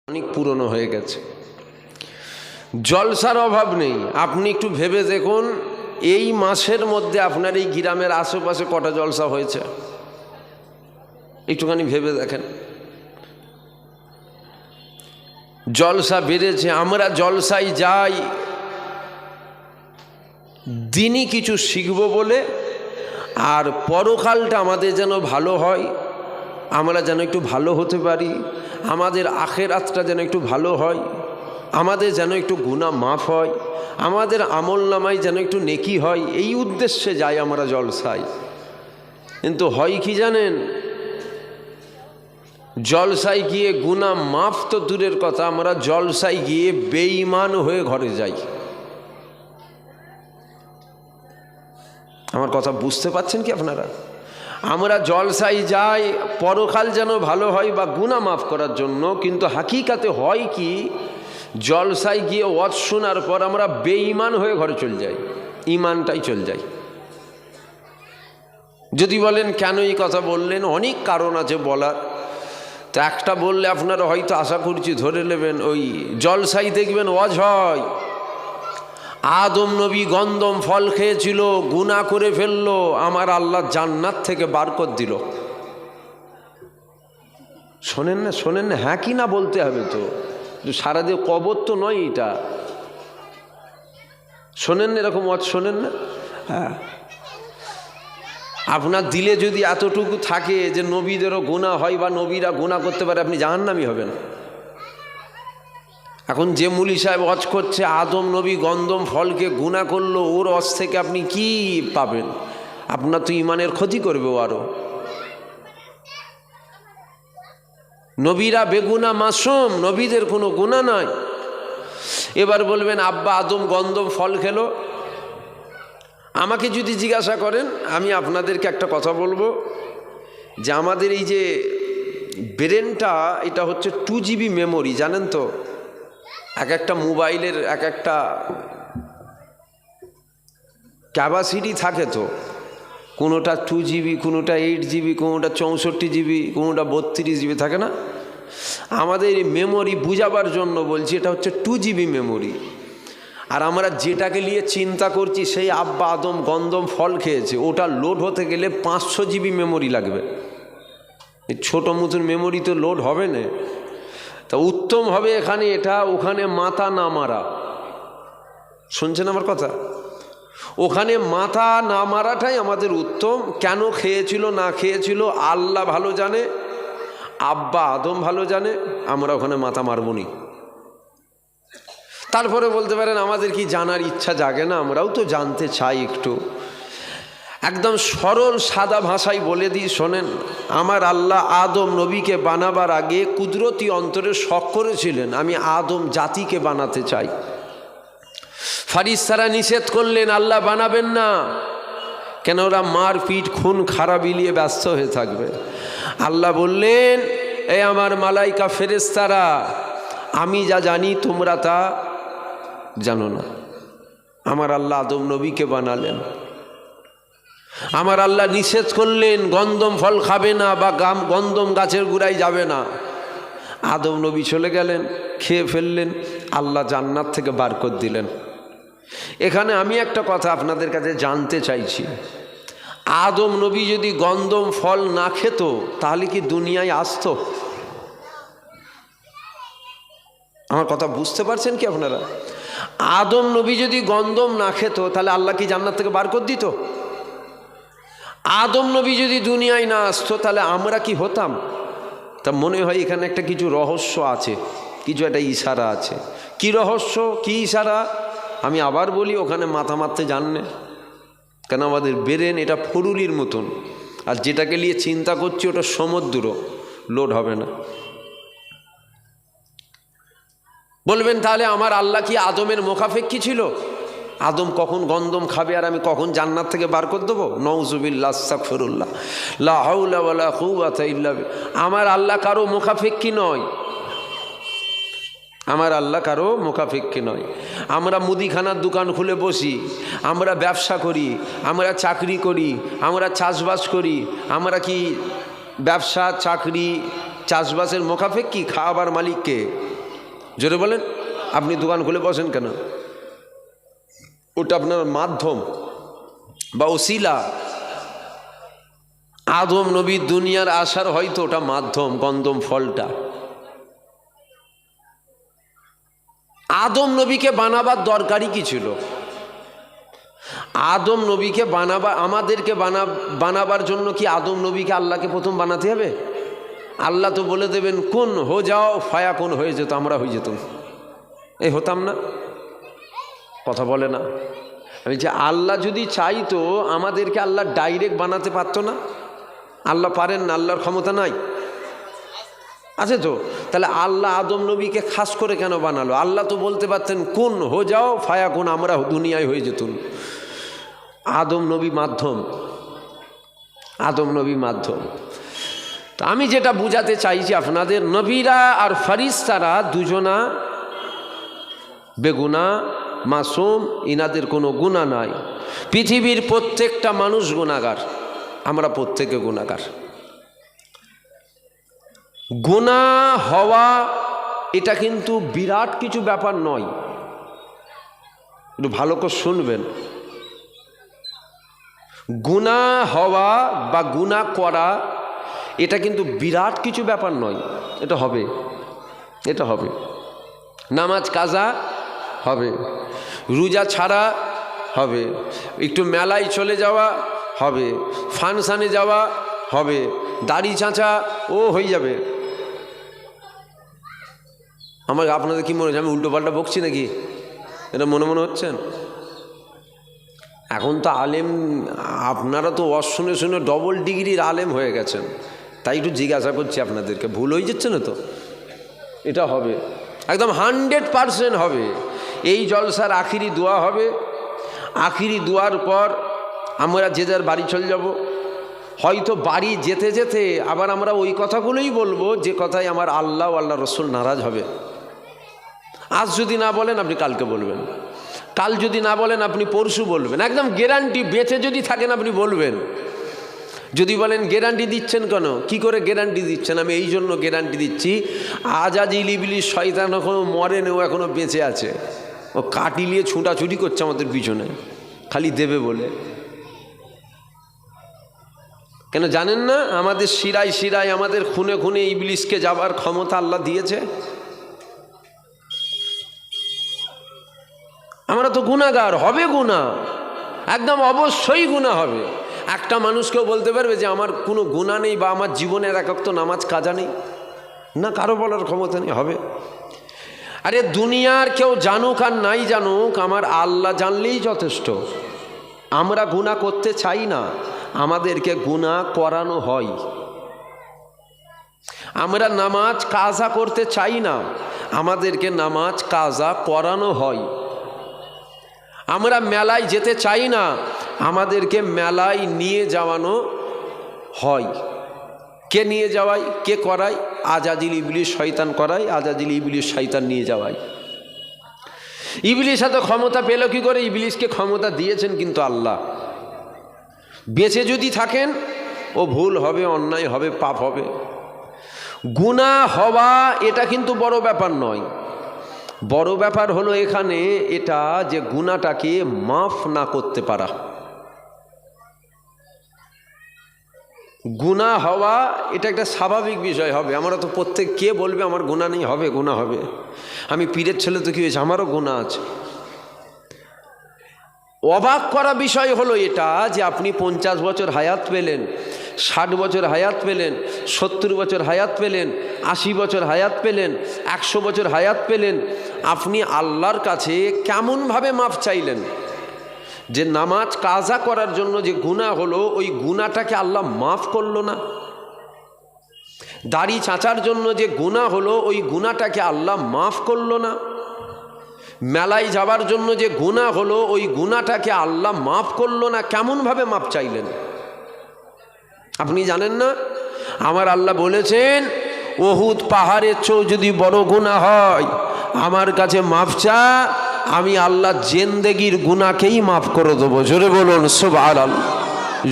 অনেক পুরনো হয়ে গেছে, জলসার অভাব নেই। আপনি একটু ভেবে দেখুন, এই মাসের মধ্যে আপনার এই গ্রামের আশেপাশে কটা জলসা হয়েছে, একটুখানি ভেবে দেখেন। জলসা বেড়েছে, আমরা জলসায় যাই দিনই কিছু শিখব বলে, আর পরকালটা আমাদের যেন ভালো হয়, আমরা যেন একটু ভালো হতে পারি, আমাদের আখিরাতটা যেন একটু ভালো হয়, আমাদের যেন একটু গুনাহ মাফ হয়, আমাদের আমল নামায় যেন একটু নেকি হয়, এই উদ্দেশ্যে যাই আমরা জলসায়। কিন্তু হয় কি জানেন, জলসায় গিয়ে গুনাহ মাফ তো দূরের কথা, আমরা জলসায় গিয়ে বেঈমান হয়ে ঘরে যাই। আমার কথা বুঝতে পারছেন কি আপনারা? আমরা জলসায় যাই পরকাল যেন ভালো হয় বা গুনাহ মাফ করার জন্য, কিন্তু হাকিকাতে হয় কি, জলসায় গিয়ে ওয়াজ শোনার পর আমরা বেঈমান হয়ে ঘরে চলে যাই, ইমানটাই চলে যায়। যদি বলেন কেন এই কথা বললেন, অনেক কারণ আছে বলার। তো একটা বললে আপনারা হয়তো আশা করছি ধরে নেবেন, ওই জলসাই দেখবেন ওয়াজ হয়, আদম নবী গন্ধম ফল খেয়েছিল, গুনাহ করে ফেললো, আমার আল্লাহ জান্নাত থেকে বারকত দিল। শোনেন না, শোনেন না, হ্যাঁ কি না বলতে হবে তো, সারাদিন কবর তো নয় এটা। শোনেন না এরকম ওয়াজ, শোনেন না? হ্যাঁ, আপনার দিলে যদি এতটুকু থাকে যে নবীদেরও গুনাহ হয় বা নবীরা গুনাহ করতে পারে, আপনি জাহান্নামী হবেন। এখন যে মুলি সাহেব ওয়াজ করছে আদম নবী গন্ধম ফলকে গুনাহ করলো, ওর ওয়াজ থেকে আপনি কি পাবেন? আপনার তো ইমানের ক্ষতি করবে ও আরো। নবীরা বেগুনা মাসুম, নবীদের কোনো গুনাহ নাই। এবার বলবেন আব্বা আদম গন্ধম ফল খেলো। আমাকে যদি জিজ্ঞাসা করেন, আমি আপনাদেরকে একটা কথা বলবো, যে আমাদের এই যে ব্রেনটা, এটা হচ্ছে 2GB মেমোরি, জানেন তো? এক একটা মোবাইলের এক একটা ক্যাপাসিটি থাকে তো, কোনোটা 2GB, কোনোটা 8GB, কোনোটা 64GB, কোনোটা 32GB থাকে না? আমাদের মেমোরি বুঝাবার জন্য বলছি, এটা হচ্ছে 2GB মেমোরি। আর আমরা যেটাকে নিয়ে চিন্তা করছি, সেই আব্বা আদম গন্ধম ফল খেয়েছে, ওটা লোড হতে গেলে 500GB মেমোরি লাগবে। এই ছোটো মতন মেমোরি তো লোড হবে না। তা উত্তম হবে এখানে এটা, ওখানে মাথা না মারা। শুনছেন আমার কথা? ওখানে মাথা না মারাটাই আমাদের উত্তম। কেন খেয়েছিল না খেয়েছিল আল্লাহ ভালো জানে, আব্বা আদম ভালো জানে, আমরা ওখানে মাথা মারবো নি। তারপরে বলতে পারেন আমাদের কি জানার ইচ্ছা জাগে না? আমরাও তো জানতে চাই একটু। একদম সরল সাদা ভাষায় বলে দিই, শোনেন। আমার আল্লাহ আদম নবীকে বানাবার আগে কুদরতি অন্তরে শখ করেছিলেন, আমি আদম জাতিকে বানাতে চাই। ফারিস্তারা নিষেধ করলেন, আল্লাহ বানাবেন না, কেন ওরা মারপিট খুন খারাপি নিয়ে ব্যস্ত হয়ে থাকবে। আল্লাহ বললেন, এই আমার মালাইকা ফেরেশতারা, আমি যা জানি তোমরা তা জানো না। আমার আল্লাহ আদম নবীকে বানালেন। আমার আল্লাহ নিষেধ করলেন গন্ধম ফল খাবে না বা গন্ধম গাছের গোড়ায় যাবে না। আদম নবী চলে গেলেন, খেয়ে ফেললেন, আল্লাহ জান্নাত থেকে বারকত দিলেন। এখানে আমি একটা কথা আপনাদের কাছে জানতে চাইছি, আদম নবী যদি গন্ধম ফল না খেত, তাহলে কি দুনিয়ায় আসতো? আমার কথা বুঝতে পারছেন কি আপনারা? আদম নবী যদি গন্ধম না খেত, তাহলে আল্লাহ কি জান্নাত থেকে বারকত দিত? আদম নবী যদি দুনিয়ায় না আসতো, তাহলে আমরা কি হতাম? তা মনে হয় এখানে একটা কিছু রহস্য আছে, কিছু একটা ইশারা আছে। কি রহস্য, কি ইশারা? আমি আবার বলি, ওখানে মাথা মারতে জাননে, কেন আমাদের ব্রেন এটা ফরুলির মতন, আর যেটাকে নিয়ে চিন্তা করছি ওটা সমুদ্র, লোড হবে না। বলবেন তাহলে আমার আল্লাহ কি আদমের মুখাপেক্ষী ছিল? আদম কখন গন্ধম খাবে আর আমি কখন জান্নাত থেকে বার করে দেবো? নউজুবিল্লাহ, আস্তাগফিরুল্লাহ, লা হাওলা ওয়ালা কুওয়াতা ইল্লা বিল্লাহ। আমার আল্লাহ কারো মুখাপেক্ষী নয়, আমার আল্লাহ কারো মুখাপেক্ষী নয়। আমরা মুদিখানার দোকান খুলে বসি, আমরা ব্যবসা করি, আমরা চাকরি করি, আমরা চাষবাস করি। আমরা কি ব্যবসা চাকরি চাষবাসের মুখাপেক্ষী? খাওয়াবার মালিককে জোরে বলেন। আপনি দোকান খুলে বসেন কেন? ওটা আপনার মাধ্যম বা ওসিলা। আদম নবী দুনিয়ার আসার হয়তো ওটা মাধ্যম, কন্দম ফলটা। আদম নবীকে বানাবার দরকারই কি ছিল? আদম নবীকে আমাদেরকে বানাবার জন্য কি আদম নবীকে আল্লাহকে প্রথম বানাতে হবে? আল্লাহ তো বলে দেবেন কোন হো যাও, ফায়া কোন হয়ে যেত, আমরা হয়ে যেতাম, এই হতাম না? কথা বলে না। আমি যে আল্লাহ যদি চাইতো আমাদেরকে আল্লাহ ডাইরেক্ট বানাতে পারতো না? আল্লাহ পারেন না? আল্লাহর ক্ষমতা নাই? আছে তো। তাহলে আল্লাহ আদম নবীকে খাস করে কেন বানালো? আল্লাহ তো বলতে পারতেন কোন হো যাও, ফায়া কোন, আমরা দুনিয়ায় হয়ে যেতুন। আদম নবী মাধ্যম, আদম নবী মাধ্যম। তো আমি যেটা বুঝাতে চাইছি আপনাদের, নবীরা আর ফেরেশতারা দুজনা বেগুনা, মাসুম, ইনাদের কোনো গুনাহ নাই। পৃথিবীর প্রত্যেকটা মানুষ গুনাহগার, আমরা প্রত্যেকে গুনাহগার। গুনাহ হওয়া এটা কিন্তু বিরাট কিছু ব্যাপার নয়, একটু ভালো করে শুনবেন। গুনাহ হওয়া বা গুনাহ করা এটা কিন্তু বিরাট কিছু ব্যাপার নয়। এটা হবে, এটা হবে। নামাজ কাজা হবে, রোজা ছাড়া হবে, একটু মেলায় চলে যাওয়া হবে, ফাংশানে যাওয়া হবে, দাড়ি চাঁচা ও হয়ে যাবে। আমার আপনাদের কি মনে হচ্ছে আমি উল্টো পাল্টা বকছি নাকি? এটা মনে মনে হচ্ছেন? এখন তো আলেম, আপনারা তো শুনে শুনে ডবল ডিগ্রির আলেম হয়ে গেছেন, তাই একটু জিজ্ঞাসা করছি আপনাদেরকে, ভুল হয়ে যাচ্ছে না তো? এটা হবে, একদম 100% হবে। এই জলসার আখিরি দোয়া হবে, আখিরি দোয়ার পর আমরা যে যার বাড়ি চলে যাব। হয়তো বাড়ি যেতে যেতে আবার আমরা ওই কথাগুলোই বলবো যে কথায় আমার আল্লাহ আল্লাহ রসুল নারাজ হবে। আজ যদি না বলেন আপনি কালকে বলবেন, কাল যদি না বলেন আপনি পরশু বলবেন, একদম গ্যারান্টি। বেঁচে যদি থাকেন আপনি বলবেন। যদি বলেন গ্যারান্টি দিচ্ছেন কেন, কি করে গ্যারান্টি দিচ্ছেন? আমি এই জন্য গ্যারান্টি দিচ্ছি, আজাজিল ইবলিস শয়তান এখনও মরেনি, ও এখনও বেঁচে আছে। ও কাটি নিয়ে ছুটাছুটি করছে আমাদের পিছনে, খালি দেবে বলে। কেন জানেন না? আমাদের শিরায় শিরায়, আমাদের খুনে খুনে ইবলিসকে যাবার ক্ষমতা আল্লাহ দিয়েছে। আমরা তো গুনাহগার, হবে গুনাহ, একদম অবশ্যই গুনাহ হবে। একটা মানুষকেও বলতে পারবে যে আমার কোনো গুনাহ নেই বা আমার জীবনের এক ওয়াক্ত নামাজ কাজা নেই? না, কারো বলার ক্ষমতা নেই, হবে। আরে দুনিয়ার কেউ জানুক আর নাই জানুক, আমার আল্লাহ জানলেই যথেষ্ট। আমরা গুনাহ করতে চাই না, আমাদেরকে গুনাহ করানো হয়। আমরা নামাজ কাজা করতে চাই না, আমাদেরকে নামাজ কাজা করানো হয়। আমরা মেলায় যেতে চাই না, আমাদেরকে মেলায় নিয়ে যাওয়ানো হয়। কে নিয়ে যাওয়ায়, কে করায়? আজাজিল ইবলিস শয়তান করায়, আজাজিল ইবলিস শয়তান নিয়ে যাওয়ায়। ইবলিস এত ক্ষমতা পেল কি করে? ইবলিসকে ক্ষমতা দিয়েছেন কিন্তু আল্লাহ। বেঁচে যদি থাকেন ও ভুল হবে, অন্যায় হবে, পাপ হবে। গুনাহ হওয়া এটা কিন্তু বড় ব্যাপার নয়। বড় ব্যাপার হলো এখানে এটা যে গুনাহটাকে মাফ না করতে পারা। গুনাহ হওয়া এটা একটা স্বাভাবিক বিষয় হবে। আমরা তো প্রত্যেক, কে বলবে আমার গুনাহ নেই? হবে, গুনাহ হবে। আমি পীরের ছেলে তো কি হয়েছে, আমারও গুনাহ আছে। অবাক করা বিষয় হলো এটা যে আপনি 50 বছর হায়াত পেলেন, 60 বছর হায়াত পেলেন, 70 বছর হায়াত পেলেন, 80 বছর হায়াত পেলেন, 100 বছর হায়াত পেলেন। আপনি আল্লাহর কাছে কেমনভাবে মাফ চাইলেন? যে নামাজ কাজা করার জন্য যে গুনাহ হলো, ওই গুনাহটাকে আল্লাহ মাফ করলো না। দাড়ি চাঁচার জন্য যে গুনাহ হলো, ওই গুনাহটাকে আল্লাহ মাফ করলো না। মেলায় যাবার জন্য যে গুনাহ হলো, ওই গুনাহটাকে আল্লাহ মাফ করলো না। কেমনভাবে মাফ চাইলেন আপনি জানেন না? আমার আল্লাহ বলেছেন, উহুদ পাহাড়ের চেয়েও যদি বড় গুনাহ হয় আমার কাছে মাফ চা, আমি আল্লাহ জিন্দেগির গুনাহকেই মাফ করে দেবো। জোরে বলুন সুবহানাল্লাহ।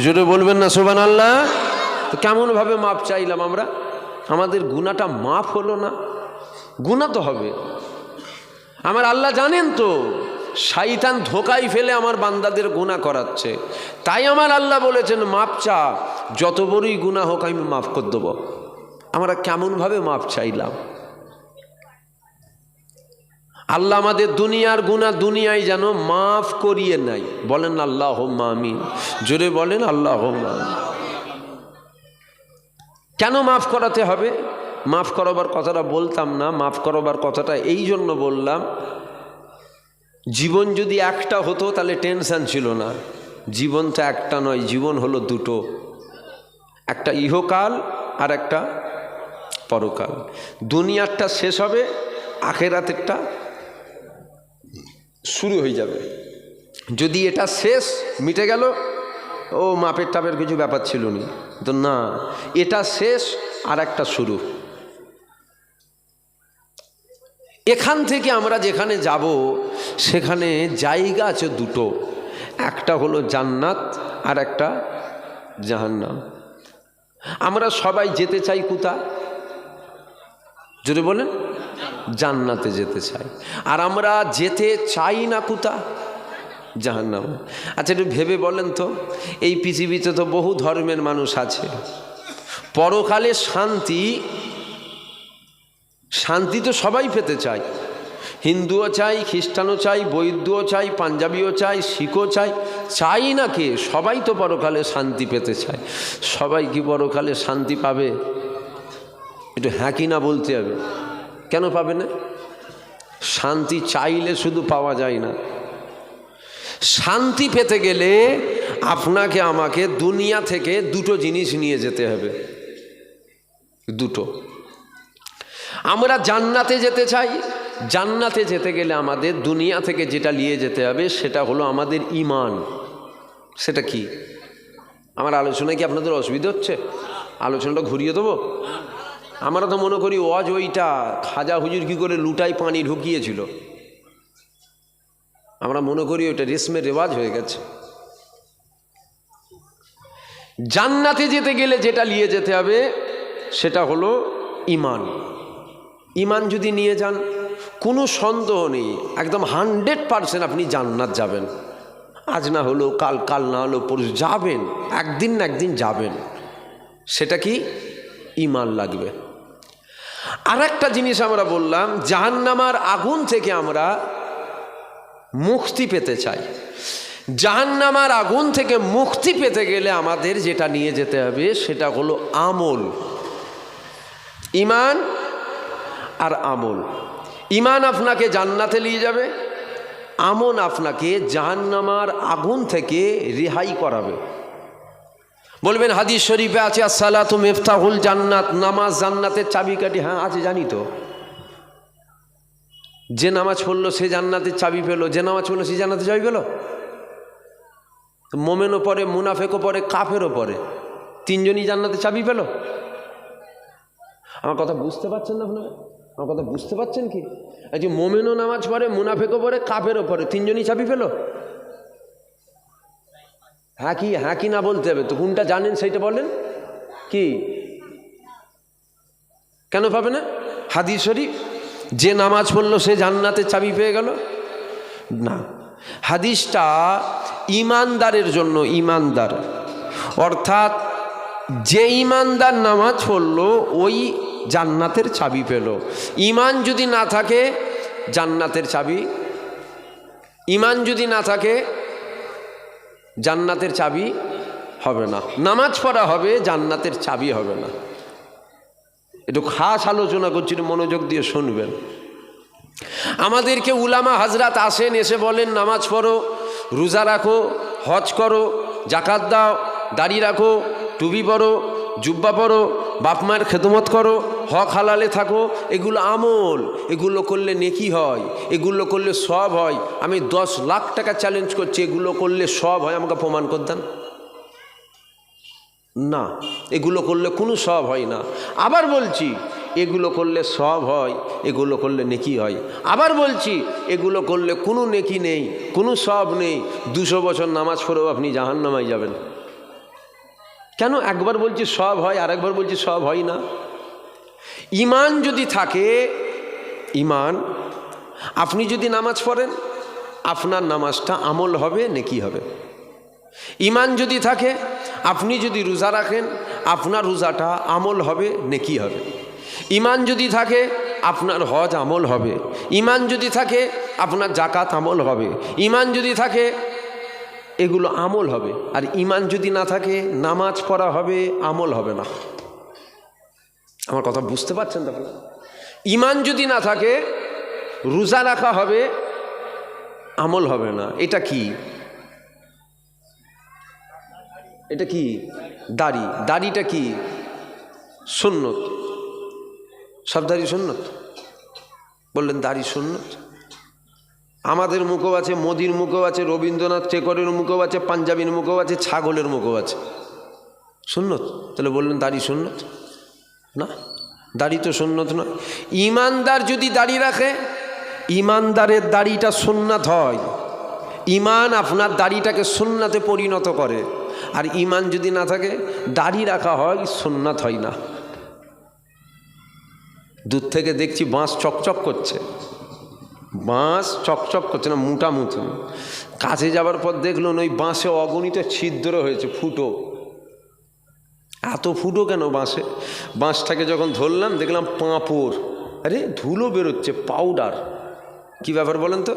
জোরে বলবেন না সুবহানাল্লাহ? তো কেমনভাবে মাফ চাইলাম আমরা? আমাদের গুনাহটা মাফ হলো না। গুনাহ তো হবে, আমার আল্লাহ জানেন তো শয়তান ধোকায় ফেলে আমার বান্দাদের গুনাহ করাচ্ছে, তাই আমার আল্লাহ বলেছেন মাপ চা, যত বড়ই গুনাহ হোক আমি মাফ করে দেবো। আমরা কেমনভাবে মাপ চাইলাম? আল্লাহ আমাদের দুনিয়ার গুনাহ দুনিয়ায় যেন মাফ করিয়ে নাই। বলেন আল্লাহুম্মা আমিন, জোরে বলেন আল্লাহুম্মা আমিন। কেন মাফ করাতে হবে? মাফ করাবার কথাটা বলতাম না, মাফ করাবার কথাটা এই জন্য বললাম, জীবন যদি একটা হতো তাহলে টেনশন ছিল না। জীবন তো একটা নয়, জীবন হলো দুটো, একটা ইহকাল আর একটা পরকাল। দুনিয়ারটা শেষ হবে, আখেরাতেরটা শুরু হয়ে যাবে। যদি এটা শেষ মিটে গেল, ও মাপের টাপের কিছু ব্যাপার ছিল না, তো না, এটা শেষ আর একটা শুরু। এখান থেকে আমরা যেখানে যাব সেখানে জায়গা আছে দুটো, একটা হলো জান্নাত আর একটা জাহান্নাম। আমরা সবাই যেতে চাই কোথায়? জোরে বলেন, জান্নাতে যেতে চাই। আর আমরা যেতে চাই না কোথায়? জাহান্নাম। আচ্ছা একটু ভেবে বলেন তো, এই পৃথিবীতে তো বহু ধর্মের মানুষ আছে, পরকালে শান্তি শান্তি তো সবাই পেতে চায়। হিন্দুও চাই, খ্রিস্টানও চাই, বৌদ্ধও চাই, পাঞ্জাবিও চাই, শিখও চাই, চাই না কে? সবাই তো পরকালে শান্তি পেতে চায়। সবাই কি পরকালে শান্তি পাবে? একটু হ্যাঁ কি না বলতে হবে। কেন পাবে না? শান্তি চাইলে শুধু পাওয়া যায় না। শান্তি পেতে গেলে আপনাকে আমাকে দুনিয়া থেকে দুটো জিনিস নিয়ে যেতে হবে, দুটো। আমরা জান্নাতে যেতে চাই, জান্নাতে যেতে গেলে আমাদের দুনিয়া থেকে যেটা নিয়ে যেতে হবে সেটা হলো আমাদের ঈমান। সেটা কি? আমার আলোচনায় কি আপনাদের অসুবিধা হচ্ছে? আলোচনাটা ঘুরিয়ে দেবো? আমরা তো মনে করি ওয়াজ ওইটা খাজা হুজুর কি করে লুটাই পানি ঢুকিয়েছিল, আমরা মনে করি ওইটা রেশমের রেওয়াজ হয়ে গেছে। জান্নাতে যেতে গেলে যেটা নিয়ে যেতে হবে সেটা হলো ঈমান। ঈমান যদি নিয়ে যান, কোনো সন্দেহ নেই, একদম 100% আপনি জান্নাত যাবেন। আজ না হলো কাল, কাল না হলো পরশু যাবেন, একদিন না একদিন যাবেন। সেটা কি? ঈমান লাগবে। আর একটা জিনিস আমরা বললাম, জাহান্নামের আগুন থেকে আমরা মুক্তি পেতে চাই। জাহান্নামের আগুন থেকে মুক্তি পেতে গেলে আমাদের যেটা নিয়ে যেতে হবে সেটা হলো আমল। ঈমান আর আমল। ঈমান আপনাকে জান্নাতে নিয়ে যাবে, আমল আপনাকে জাহান্নামের আগুন থেকে রেহাই করাবে। বলবেন হাদিস শরীফে আছে আসসালাতু মিফতাহুল জান্নাত, নামাজ জান্নাতের চাবিকাঠি। হ্যাঁ আছে, জানি তো। যে নামাজ পড়লো সে জান্নাতের চাবি পেল, যে নামাজ পড়লো সে জান্নাতের চাবি পেল। মোমেনও পরে, মুনাফেকও পরে, কাফেরও পরে, তিনজনই জান্নাতের চাবি পেল। আমার কথা বুঝতে পারছেন না আপনারা? আমার কথা বুঝতে পারছেন কি? এই যে মোমেনও নামাজ পড়ে, মুনাফেকও পড়ে, কাফেরও পড়ে, তিনজনই চাবি পেল। হ্যাঁ কি, হ্যাঁ কি না বলতে হবে তো। কোনটা জানেন সেইটা বলেন। কি কেন পাবে না? হাদিস শরীফ, যে নামাজ পড়লো সে জান্নাতের চাবি পেয়ে গেল না। হাদিসটা ঈমানদারের জন্য। ঈমানদার অর্থাৎ যে ঈমানদার নামাজ পড়লো ওই জান্নাতের চাবি পেল। ঈমান যদি না থাকে জান্নাতের চাবি, ঈমান যদি না থাকে জান্নাতের চাবি হবে না। নামাজ পড়া হবে, জান্নাতের চাবি হবে না। একটু খাস আলোচনা করছি, মনোযোগ দিয়ে শুনবেন। আমাদেরকে উলামা হাজরাত আসেন, এসে বলেন নামাজ পড়ো, রোজা রাখো, হজ করো, জাকাত দাও, দাড়ি রাখো, টুপি পরো, জুব্বা পরো, বাপ মায়ের খেদমত করো, হক হালালে থাকো। এগুলো আমল, এগুলো করলে নেকি হয়, এগুলো করলে সব হয়। আমি 10 লাখ টাকা চ্যালেঞ্জ করছি, এগুলো করলে সব হয়, আমাকে প্রমাণ করে দেন না। এগুলো করলে কোনো সব হয় না। আবার বলছি এগুলো করলে সব হয়, এগুলো করলে নেকি হয়। আবার বলছি এগুলো করলে কোনো নেকি নেই, কোনো সব নেই। 200 বছর নামাজ পড়েও আপনি জাহান্নামায় যাবেন। কেন? একবার বলছি সব হয়, আর একবার বলছি সব হয় না। ঈমান যদি থাকে, ঈমান আপনি যদি নামাজ পড়েন আপনার নামাজটা আমল হবে, নেকি হবে। ঈমান যদি থাকে, আপনি যদি রোজা রাখেন আপনার রোজাটা আমল হবে, নেকি হবে। ঈমান যদি থাকে আপনার হজ আমল হবে। ঈমান যদি থাকে আপনার যাকাত আমল হবে। ঈমান যদি থাকে এগুলো আমল হবে। আর ঈমান যদি না থাকে নামাজ পড়া হবে, আমল হবে না। আমার কথা বুঝতে পারছেন? তাহলে ঈমান যদি না থাকে রোজা রাখা হবে, আমল হবে না। এটা কি? এটা কি? দাড়ি। দাড়িটা কি? সুন্নত। সব দাড়ি সুন্নত? বললেন দাড়ি সুন্নত। আমাদের মুখও আছে, মোদির মুখও আছে, রবীন্দ্রনাথ টেগরের মুখও আছে, পাঞ্জাবির মুখও আছে, ছাগলের মুখও আছে, সুন্নত। তাহলে বললেন দাড়ি সুন্নত? না, দাড়ি তো সুন্নত নয়। ঈমানদার যদি দাড়ি রাখে, ঈমানদারের দাড়িটা সুন্নাত হয়। ঈমান আপনার দাড়িটাকে সুন্নাতে পরিণত করে। আর ঈমান যদি না থাকে দাড়ি রাখা হয়, সুন্নাত হয় না। দূর থেকে দেখছি বাঁশ চকচক করছে, বাঁশ চকচক করছে না, মোটা মতো। কাছে যাবার পর দেখলেন ওই বাঁশে অগণিত ছিদ্র হয়েছে, ফুটো। এত ফুটো কেন বাঁশে? বাঁশটাকে যখন ধরলাম দেখলাম পাঁপড়, আরে ধুলো বেরোচ্ছে, পাউডার। কি ব্যাপার বলেন তো?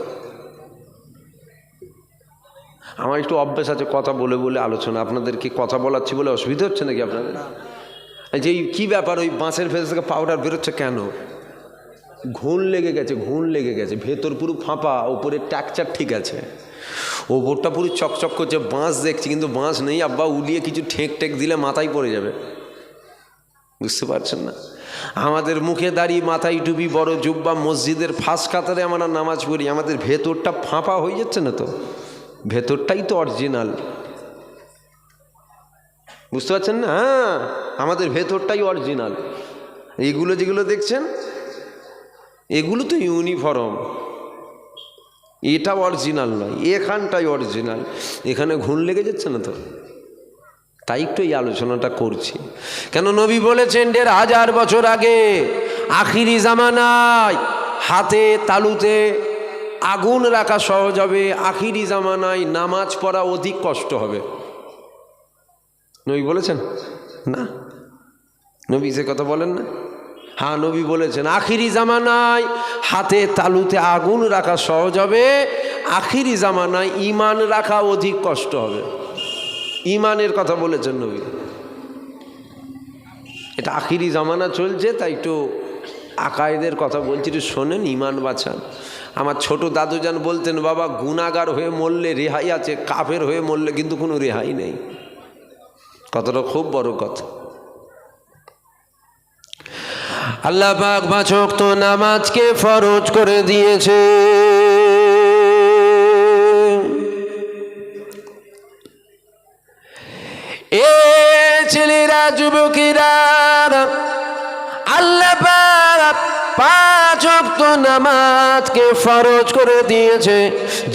আমার একটু অভ্যাস আছে কথা বলে বলে আলোচনা। আপনাদেরকে কথা বলাচ্ছি বলে অসুবিধা হচ্ছে নাকি আপনাদের? যে কী ব্যাপার, ওই বাঁশের ভেতর থেকে পাউডার বেরোচ্ছে কেন? ঘুণ লেগে গেছে, ঘুণ লেগে গেছে। ভেতর পুরো ফাঁপা, ওপরে ট্যাকচার ঠিক আছে, ওপরটা পুরো চকচক করছে। বাঁশ দেখছি কিন্তু বাঁশ নেই। আব্বা উলিয়ে কিছু ঠেক ঠেক দিলে মাথায় পড়ে যাবে। বুঝতে পারছেন না? আমাদের মুখে দাঁড়িয়ে, মাথায় টুপি, বড় জুব্বা, মসজিদের ফাঁস কাতারে আমরা নামাজ পড়ি, আমাদের ভেতরটা ফাঁপা হয়ে যাচ্ছে না তো? ভেতরটাই তো অরিজিনাল। বুঝতে পারছেন না? হ্যাঁ, আমাদের ভেতরটাই অরিজিনাল। এইগুলো যেগুলো দেখছেন এগুলো তো ইউনিফর্ম, এটা অরিজিনাল নয়, এখানটাই অরিজিনাল। এখানে ঘুণ লেগে যাচ্ছে না তো? তাই একটু এই আলোচনাটা করছি। কেন নবী বলেছেন ১৫০০ বছর আগে আখিরি জামানায় হাতে তালুতে আগুন রাখা সহজ হবে, আখিরি জামানায় নামাজ পড়া অধিক কষ্ট হবে। নবী বলেছেন না? নবী সে কথা বলেন না? হ্যাঁ, নবী বলেছেন আখিরি জামানায় হাতে তালুতে আগুন রাখা সহজ হবে, আখিরি জামানায় ঈমান রাখা অধিক কষ্ট হবে। ঈমানের কথা বলেছেন নবী। এটা আখিরি জামানা চলছে, তাই একটু আকায়েদের কথা বলছি, একটু শোনেন, ঈমান বাঁচান। আমার ছোট দাদুজান বলতেন, বাবা গুনাহগার হয়ে মরলে রেহাই আছে, কাফের হয়ে মরলে কিন্তু কোনো রেহাই নেই। কথাটা খুব বড় কথা। আল্লাহ পাক ৫ ওয়াক্ত নামাজকে ফরজ করে দিয়েছে। এ ছেলেরা, যুবকেরা, আল্লাহ পাক ৫ ওয়াক্ত নামাজকে ফরজ করে দিয়েছে।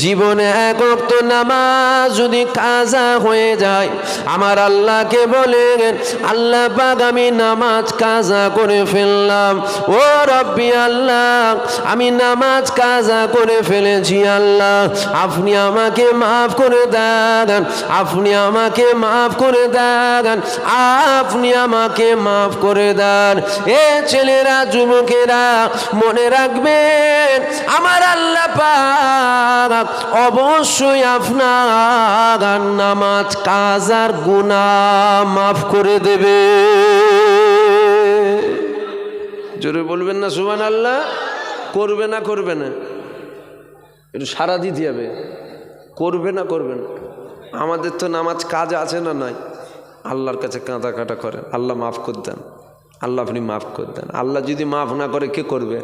জীবনে ১ ওয়াক্ত নামাজ যদি কাজা হয়ে যায়, আমার আল্লাহকে বলেন, আল্লাহ পাক আমি নামাজ কাজা করে ফেললাম। ও রব্বি আল্লাহ, আমি নামাজ কাজা করে ফেলেছি, আল্লাহ আপনি আমাকে মাফ করে দেন, আপনি আমাকে মাফ করে দেন, আপনি আমাকে মাফ করে দেন। এ ছেলেরা, যুবকেরা, মনে রাখবেন আমার আল্লাহ পাক অবশ্যই আপনার নামাজ কাজার গুনাহ মাফ করে দেবে। জোরে বলবেন না সুবহানাল্লাহ? করবে না? করবে না? একটু সারা দিতে হবে। করবে না? করবেন? আমাদের তো নামাজ কাজ আছে না নাই? আল্লাহর কাছে কাঁদা কাটা করেন, আল্লাহ মাফ করে দেন, আল্লাহ আপনি মাফ করে দেন। আল্লাহ যদি মাফ না করে কে করবে?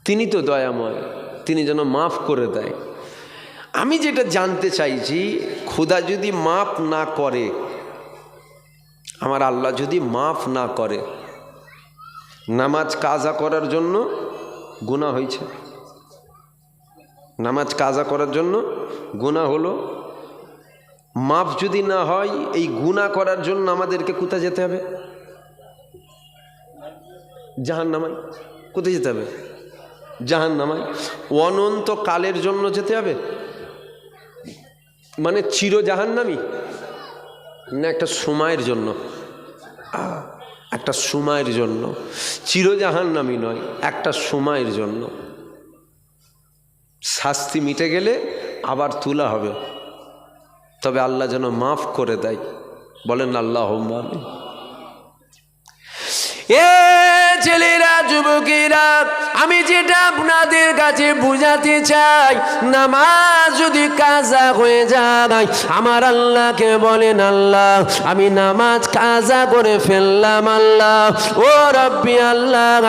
তিনি তো দয়াময়, তিনি যেন মাফ করে দেয়। আমি যেটা জানতে চাইছি, খোদা যদি মাফ না করে, আমার আল্লাহ যদি মাফ না করে, নামাজ কাজা করার জন্য গুনাহ হয়েছে, নামাজ কাজা করার জন্য গুনাহ হলো। মাফ যদি না হয়, এই গুনাহ করার জন্য আমাদেরকে কোথায় যেতে হবে? জাহান্নামায়। কোথায় যেতে হবে? জাহান্নামায় অনন্ত কালের জন্য যেতে হবে, মানে চির জাহান্নামী না একটা সময়ের জন্য? একটা সময়ের জন্য, চির জাহান্নামী নয়, একটা সময়ের জন্য। শাস্তি মিটে গেলে আবার তোলা হবে, তবে আল্লাহ যেন মাফ করে দেয়। বলেন আল্লাহুম্মা আমিন। এ ছেলেরা, যুবকেরা, আমি যেটা আপনাদের কাছে বুঝাতে চাই, নামাজ যদি কাজা হয়ে যায়, আমার আল্লাহকে বলেন, আল্লাহ আমি নামাজ কাজা করে ফেললাম, আল্লাহ ও রব্বি আল্লাহ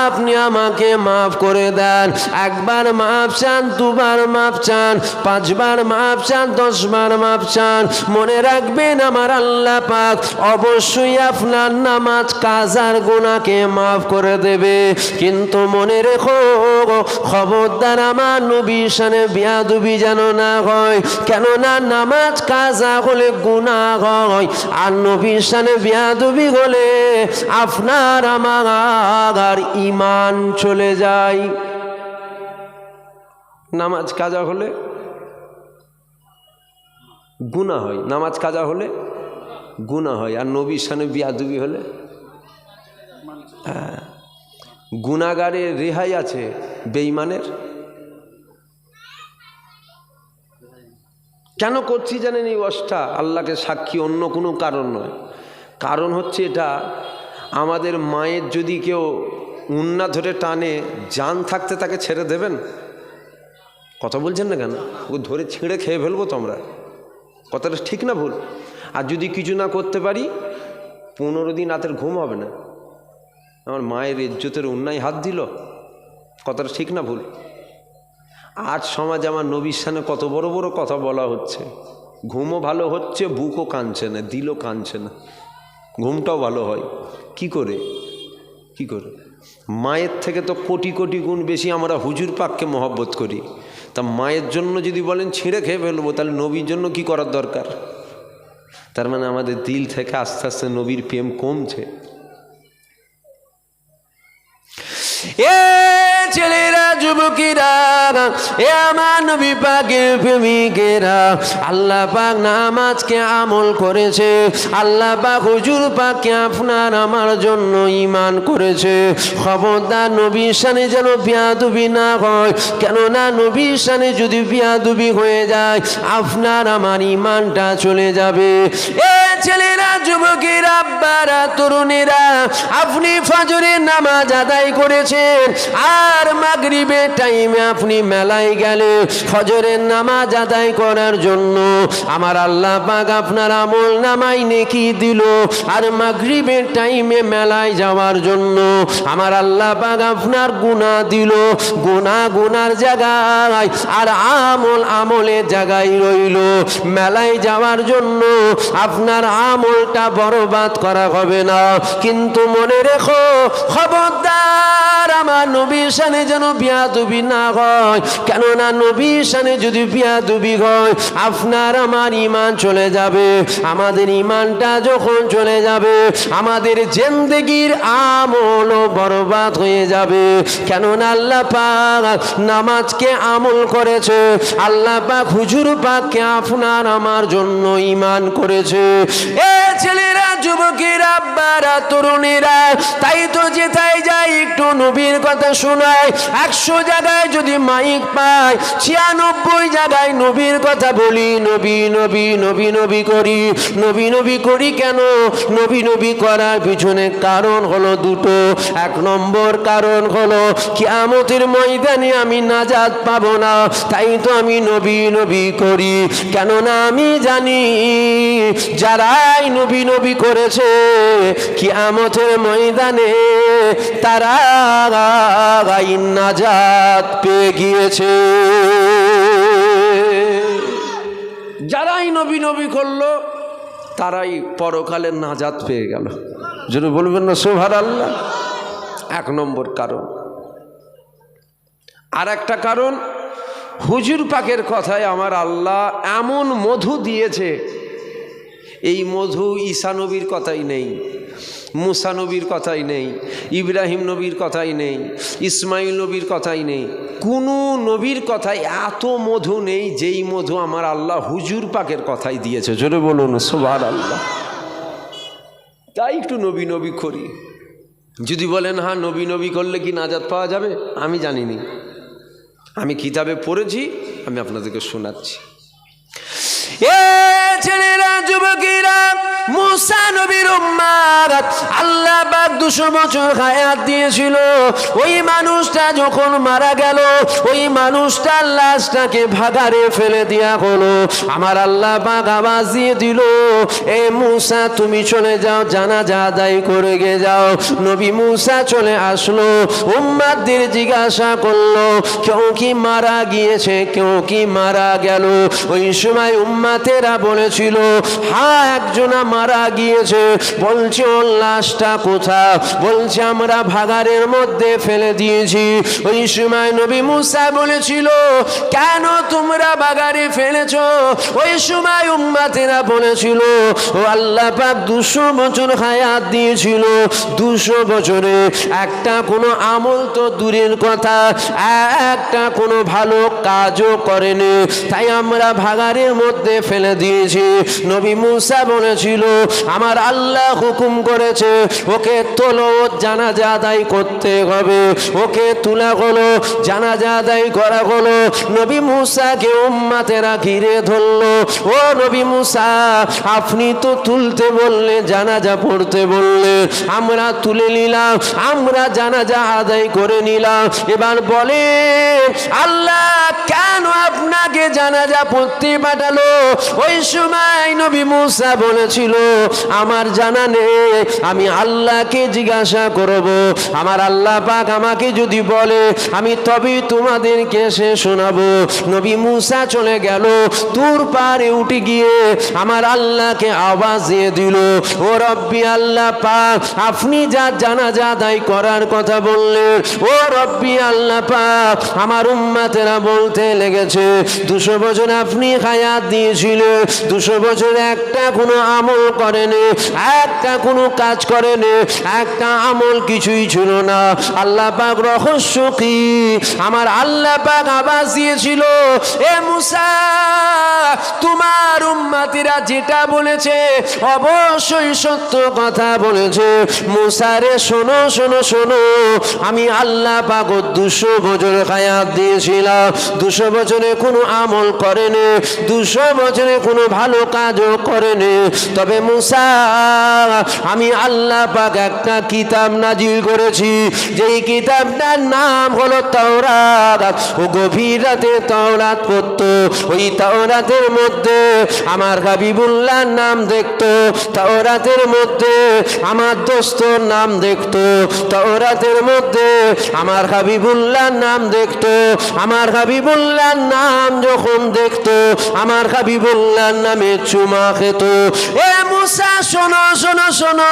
আপনি আমাকে মাফ করে দেন। একবার মাফ চান, দুবার মাফ চান, 5 বার মাফ চান, 10 বার মাফ চান, মনে রাখবেন আমার আল্লাহ পাক অবশ্যই আপনার নামাজ কাজার গুনাহকে মাফ করে দেবে। কিন্তু মনে রেখো, খবরদার আমার নবীর শানে বেয়াদবি যেন না হয়, কেননা নামাজ কাজা হলে গুনাহ হয়, আর নবীর শানে বেয়াদবি হলে আপনার আমার ঈমান চলে যায়। নামাজ কাজা হলে গুনাহ হয়, নামাজ কাজা হলে গুনাহ হয়, আর নবীর শানে বেয়াদবি হলে গুনাহগারের রেহাই আছে, বেঈমানের কেন করছি জানেন এই ওয়াজটা? আল্লাহকে সাক্ষী, অন্য কোনো কারণ নয়। কারণ হচ্ছে এটা, আমাদের মায়ের যদি কেউ উন্না ধরে টানে, জান থাকতে তাকে ছেড়ে দেবেন? কথা বলছেন না কেন? ও ধরে ছিঁড়ে খেয়ে ফেলবো তো আমরা। কথাটা ঠিক না ভুল? আর যদি কিছু না করতে পারি, 15 দিন রাতের ঘুম হবে না। আমার মায়ের ইজ্জতের উন্নায় হাত দিল, কথাটা ঠিক না ভুল? আজ সমাজে আমার নবীর সামনে কত বড় বড় কথা বলা হচ্ছে, ঘুমও ভালো হচ্ছে, বুকও কাঁদছে না, দিলও কাঁদছে না, ঘুমটাও ভালো হয়। কি করে? কি করে? মায়ের থেকে তো কোটি কোটি গুণ বেশি আমরা হুজুর পাককে মহব্বত করি। তা মায়ের জন্য যদি বলেন ছিঁড়ে খেয়ে ফেলবো, তাহলে নবীর জন্য কি করার দরকার? তার মানে আমাদের দিল থেকে আস্তে আস্তে নবীর প্রেম কমছে। এ ছেলেরা, যুবকেরা, এ আমার নবী পাকের প্রেমিকেরা, আল্লাহ পাক নামাজকে আমল করেছে, আল্লাহ পাক হুজুর পাককে আপনার আমার জন্য ঈমান করেছে। খবরদার নবীর শানে যেন বেয়াদবি না হয়, কেননা নবীর শানে যদি বেয়াদবি হয়ে যায় আপনার আমার ঈমানটা চলে যাবে। এ ছেলেরা, যুবকেরা, আব্বারা, তরুণেরা, আপনি ফজরের নামাজ আদায় করেছেন, আর মাগরিবের টাইমে আপনি মেলায় গেলে ফজরের নামাজ আদায় করার জন্য আমার আল্লাহ পাক আপনার আমল নামাই নেকি দিল, আর মাগরিবের টাইমে মেলায় যাওয়ার জন্য আমার আল্লাহ পাক আপনার গুনাহ দিল। গুনার জায়গায় আর আমলের জায়গায় রইল। মেলায় যাওয়ার জন্য আপনার আমলটা বরবাদ করা হবে না, কিন্তু মনে রেখো, খবরদার আমার নবীর শানে যেন বেয়াদবি না হয়, কেননা নবীর শানে যদি বেয়াদবি হয় আপনার আমার ঈমান চলে যাবে। আমাদের ঈমানটা যখন চলে যাবে, আমাদের জিন্দেগির আমলও বরবাদ হয়ে যাবে। কেননা আল্লাহ পাক নামাজকে আমল করেছে, আল্লাহ পাক হুজুর পাককে আপনার আমার জন্য ঈমান করেছে। এ ছেলেরা, যুবকেরা, আব্বারা, তরুণেরা, তাই তো যেথায় যাই একটু নবীর কথা শোনায়। 100 জায়গায় যদি মাইক পাই, 96 জায়গায় নবীর কথা বলি, নবী নবী নবী নবী করি। নবী নবী করি কেন? নবী নবী করার পিছনে কারণ হলো দুটো। 1 নম্বর কারণ হলো কিয়ামতের ময়দানে আমি নাজাত পাবো না, তাই তো আমি নবী নবী করি। কেননা আমি জানি যারাই নবী নবী করেছে কিয়ামতের ময়দানে তারা নাজাত পেয়ে গিয়েছে। যারাই নবী নবী করলো তারাই পরকালে নাজাত পেয়ে গেল। যদি বলবেন না সুবহানাল্লাহ। 1 নম্বর কারণ। আর একটা কারণ, হুজুর পাকের কথায় আমার আল্লাহ এমন মধু দিয়েছে, এই মধু ঈসা নবীর কথাই নেই। মুসা নবীর কথাই নেই, ইব্রাহিম নবীর কথাই নেই, ইসমাইল নবীর কথাই নেই, কোনো নবীর কথাই এত মধু নেই যেই মধু আমার আল্লাহ হুজুর পাকের কথাই দিয়েছে। জোরে বলুন সুবহানাল্লাহ। তাই একটু নবী নবী করি। যদি বলেন হ্যাঁ নবী নবী করলে কি নাজাত পাওয়া যাবে, আমি জানিনি, আমি কিতাবে পড়েছি, আমি আপনাদেরকে শোনাচ্ছি। এ ছেলেরা, যুবকেরা, মুসা নবীর উম্মত, আল্লাহ পাক 200 বছর হায়াত দিয়েছিল। ওই মানুষটা যখন মারা গেল, ওই মানুষটার লাশটাকে ভাগাড়ে ফেলে দেয়া হলো। আমার আল্লাহ পাক আওয়াজ দিয়ে দিল, এ মুসা তুমি চলে যাও, জানাজা আদায় করে গে যাও। নবী মুসা চলে আসলো, উম্মতদের জিজ্ঞাসা করলো কেউ কি মারা গিয়েছে, কেউ কি মারা গেল। ওই সময় উম্মতেরা বলেছিল হ্যাঁ একজনা মারা গিয়েছে। বলছে ওর লাশটা কোথায়? বলছে আমরা ভাগাড়ের মধ্যে ফেলে দিয়েছি। ওই সময় নবী মুসা বলেছিল কেন তোমরা ভাগাড়ে ফেলেছ? ওই সময় উম্মতেরা বলেছিল ও আল্লাহ পাক 200 বছর হায়াত দিয়েছিল, 200 বছরে একটা কোনো আমল তো দূরের কথা, একটা কোনো ভালো কাজও করেনি, তাই আমরা ভাগাড়ের মধ্যে ফেলে দিয়েছি। নবী মুসা বলেছিল আমার আল্লাহ হুকুম করেছে ওকে তোলো, জানাজা আদায় করতে হবে। ওকে তোলা হলো, জানাজা আদায় করা হলো। নবী মুসাকে উম্মতেরা ঘিরে ধরলো, ও নবী মুসা আপনি তো তুলতে বললে, জানাজা পড়তে বললে, আমরা তুলে নিলাম, আমরা জানাজা আদায় করে নিলাম। এবার বলে আল্লাহ কেন আপনাকে জানাজা পড়তে পাঠালো? ওই সময় নবী মুসা বলেছিল আমার জানা নেই, আমি আল্লাহকে জিজ্ঞাসা করব। আমার আল্লাহ পাক আমাকে যদি বলে আমি তবেই তোমাদেরকে সে শোনাবো। নবী মুসা চলে গেল, তুর পারে উঠে গিয়ে আমার আল্লাহকে আওয়াজ দিয়ে দিল, ও রব্বি আল্লাহ পাক আপনি যা জানাজা আদায় করার কথা বললেন, ও রব্বি আল্লাহ পাক আমার উম্মতেরা বলতে লেগেছে 200 বছর আপনি হায়াত দিয়েছিলেন, 200 বছর একটা কোনো আমল করেনি, একটা কোনো কাজ করেনি, একটা আমল কিছুই ছিল না। আল্লাহ পাক রহস্য কি? আমার আল্লাহ পাক আওয়াজ দিয়েছিল এ মুসা তোমার উম্মতিরা যেটা বলেছে অবশ্যই সত্য কথা বলেছে। মুসা রে শোনো শোনো শোনো, আমি আল্লাহ পাক 200 বছর হায়াত দিয়েছিলাম, 200 বছরে কোনো আমল করেনি, 200 বছরে কোনো ভালো কাজও করেনি। তবে মুসা আমি আল্লাহ পাক একটা কিতাব নাজিল করেছি, যেই কিতাবটার নাম হলো তাওরাত। ও গভীর রাতে তাওরাত পড়তো, ওই তাওরাতের মধ্যে আমার হাবিবুল্লাহর নাম দেখতো, তাওরাতের মধ্যে আমার দোস্তর নাম দেখতো, তাওরাতের মধ্যে আমার হাবিবুল্লাহর নাম দেখতো। আমার হাবিবুল্লাহর নাম যখন দেখতো আমার হাবিবুল্লাহর নামে চুমা খেত। এ মুসা শোনো শোনো শোনো,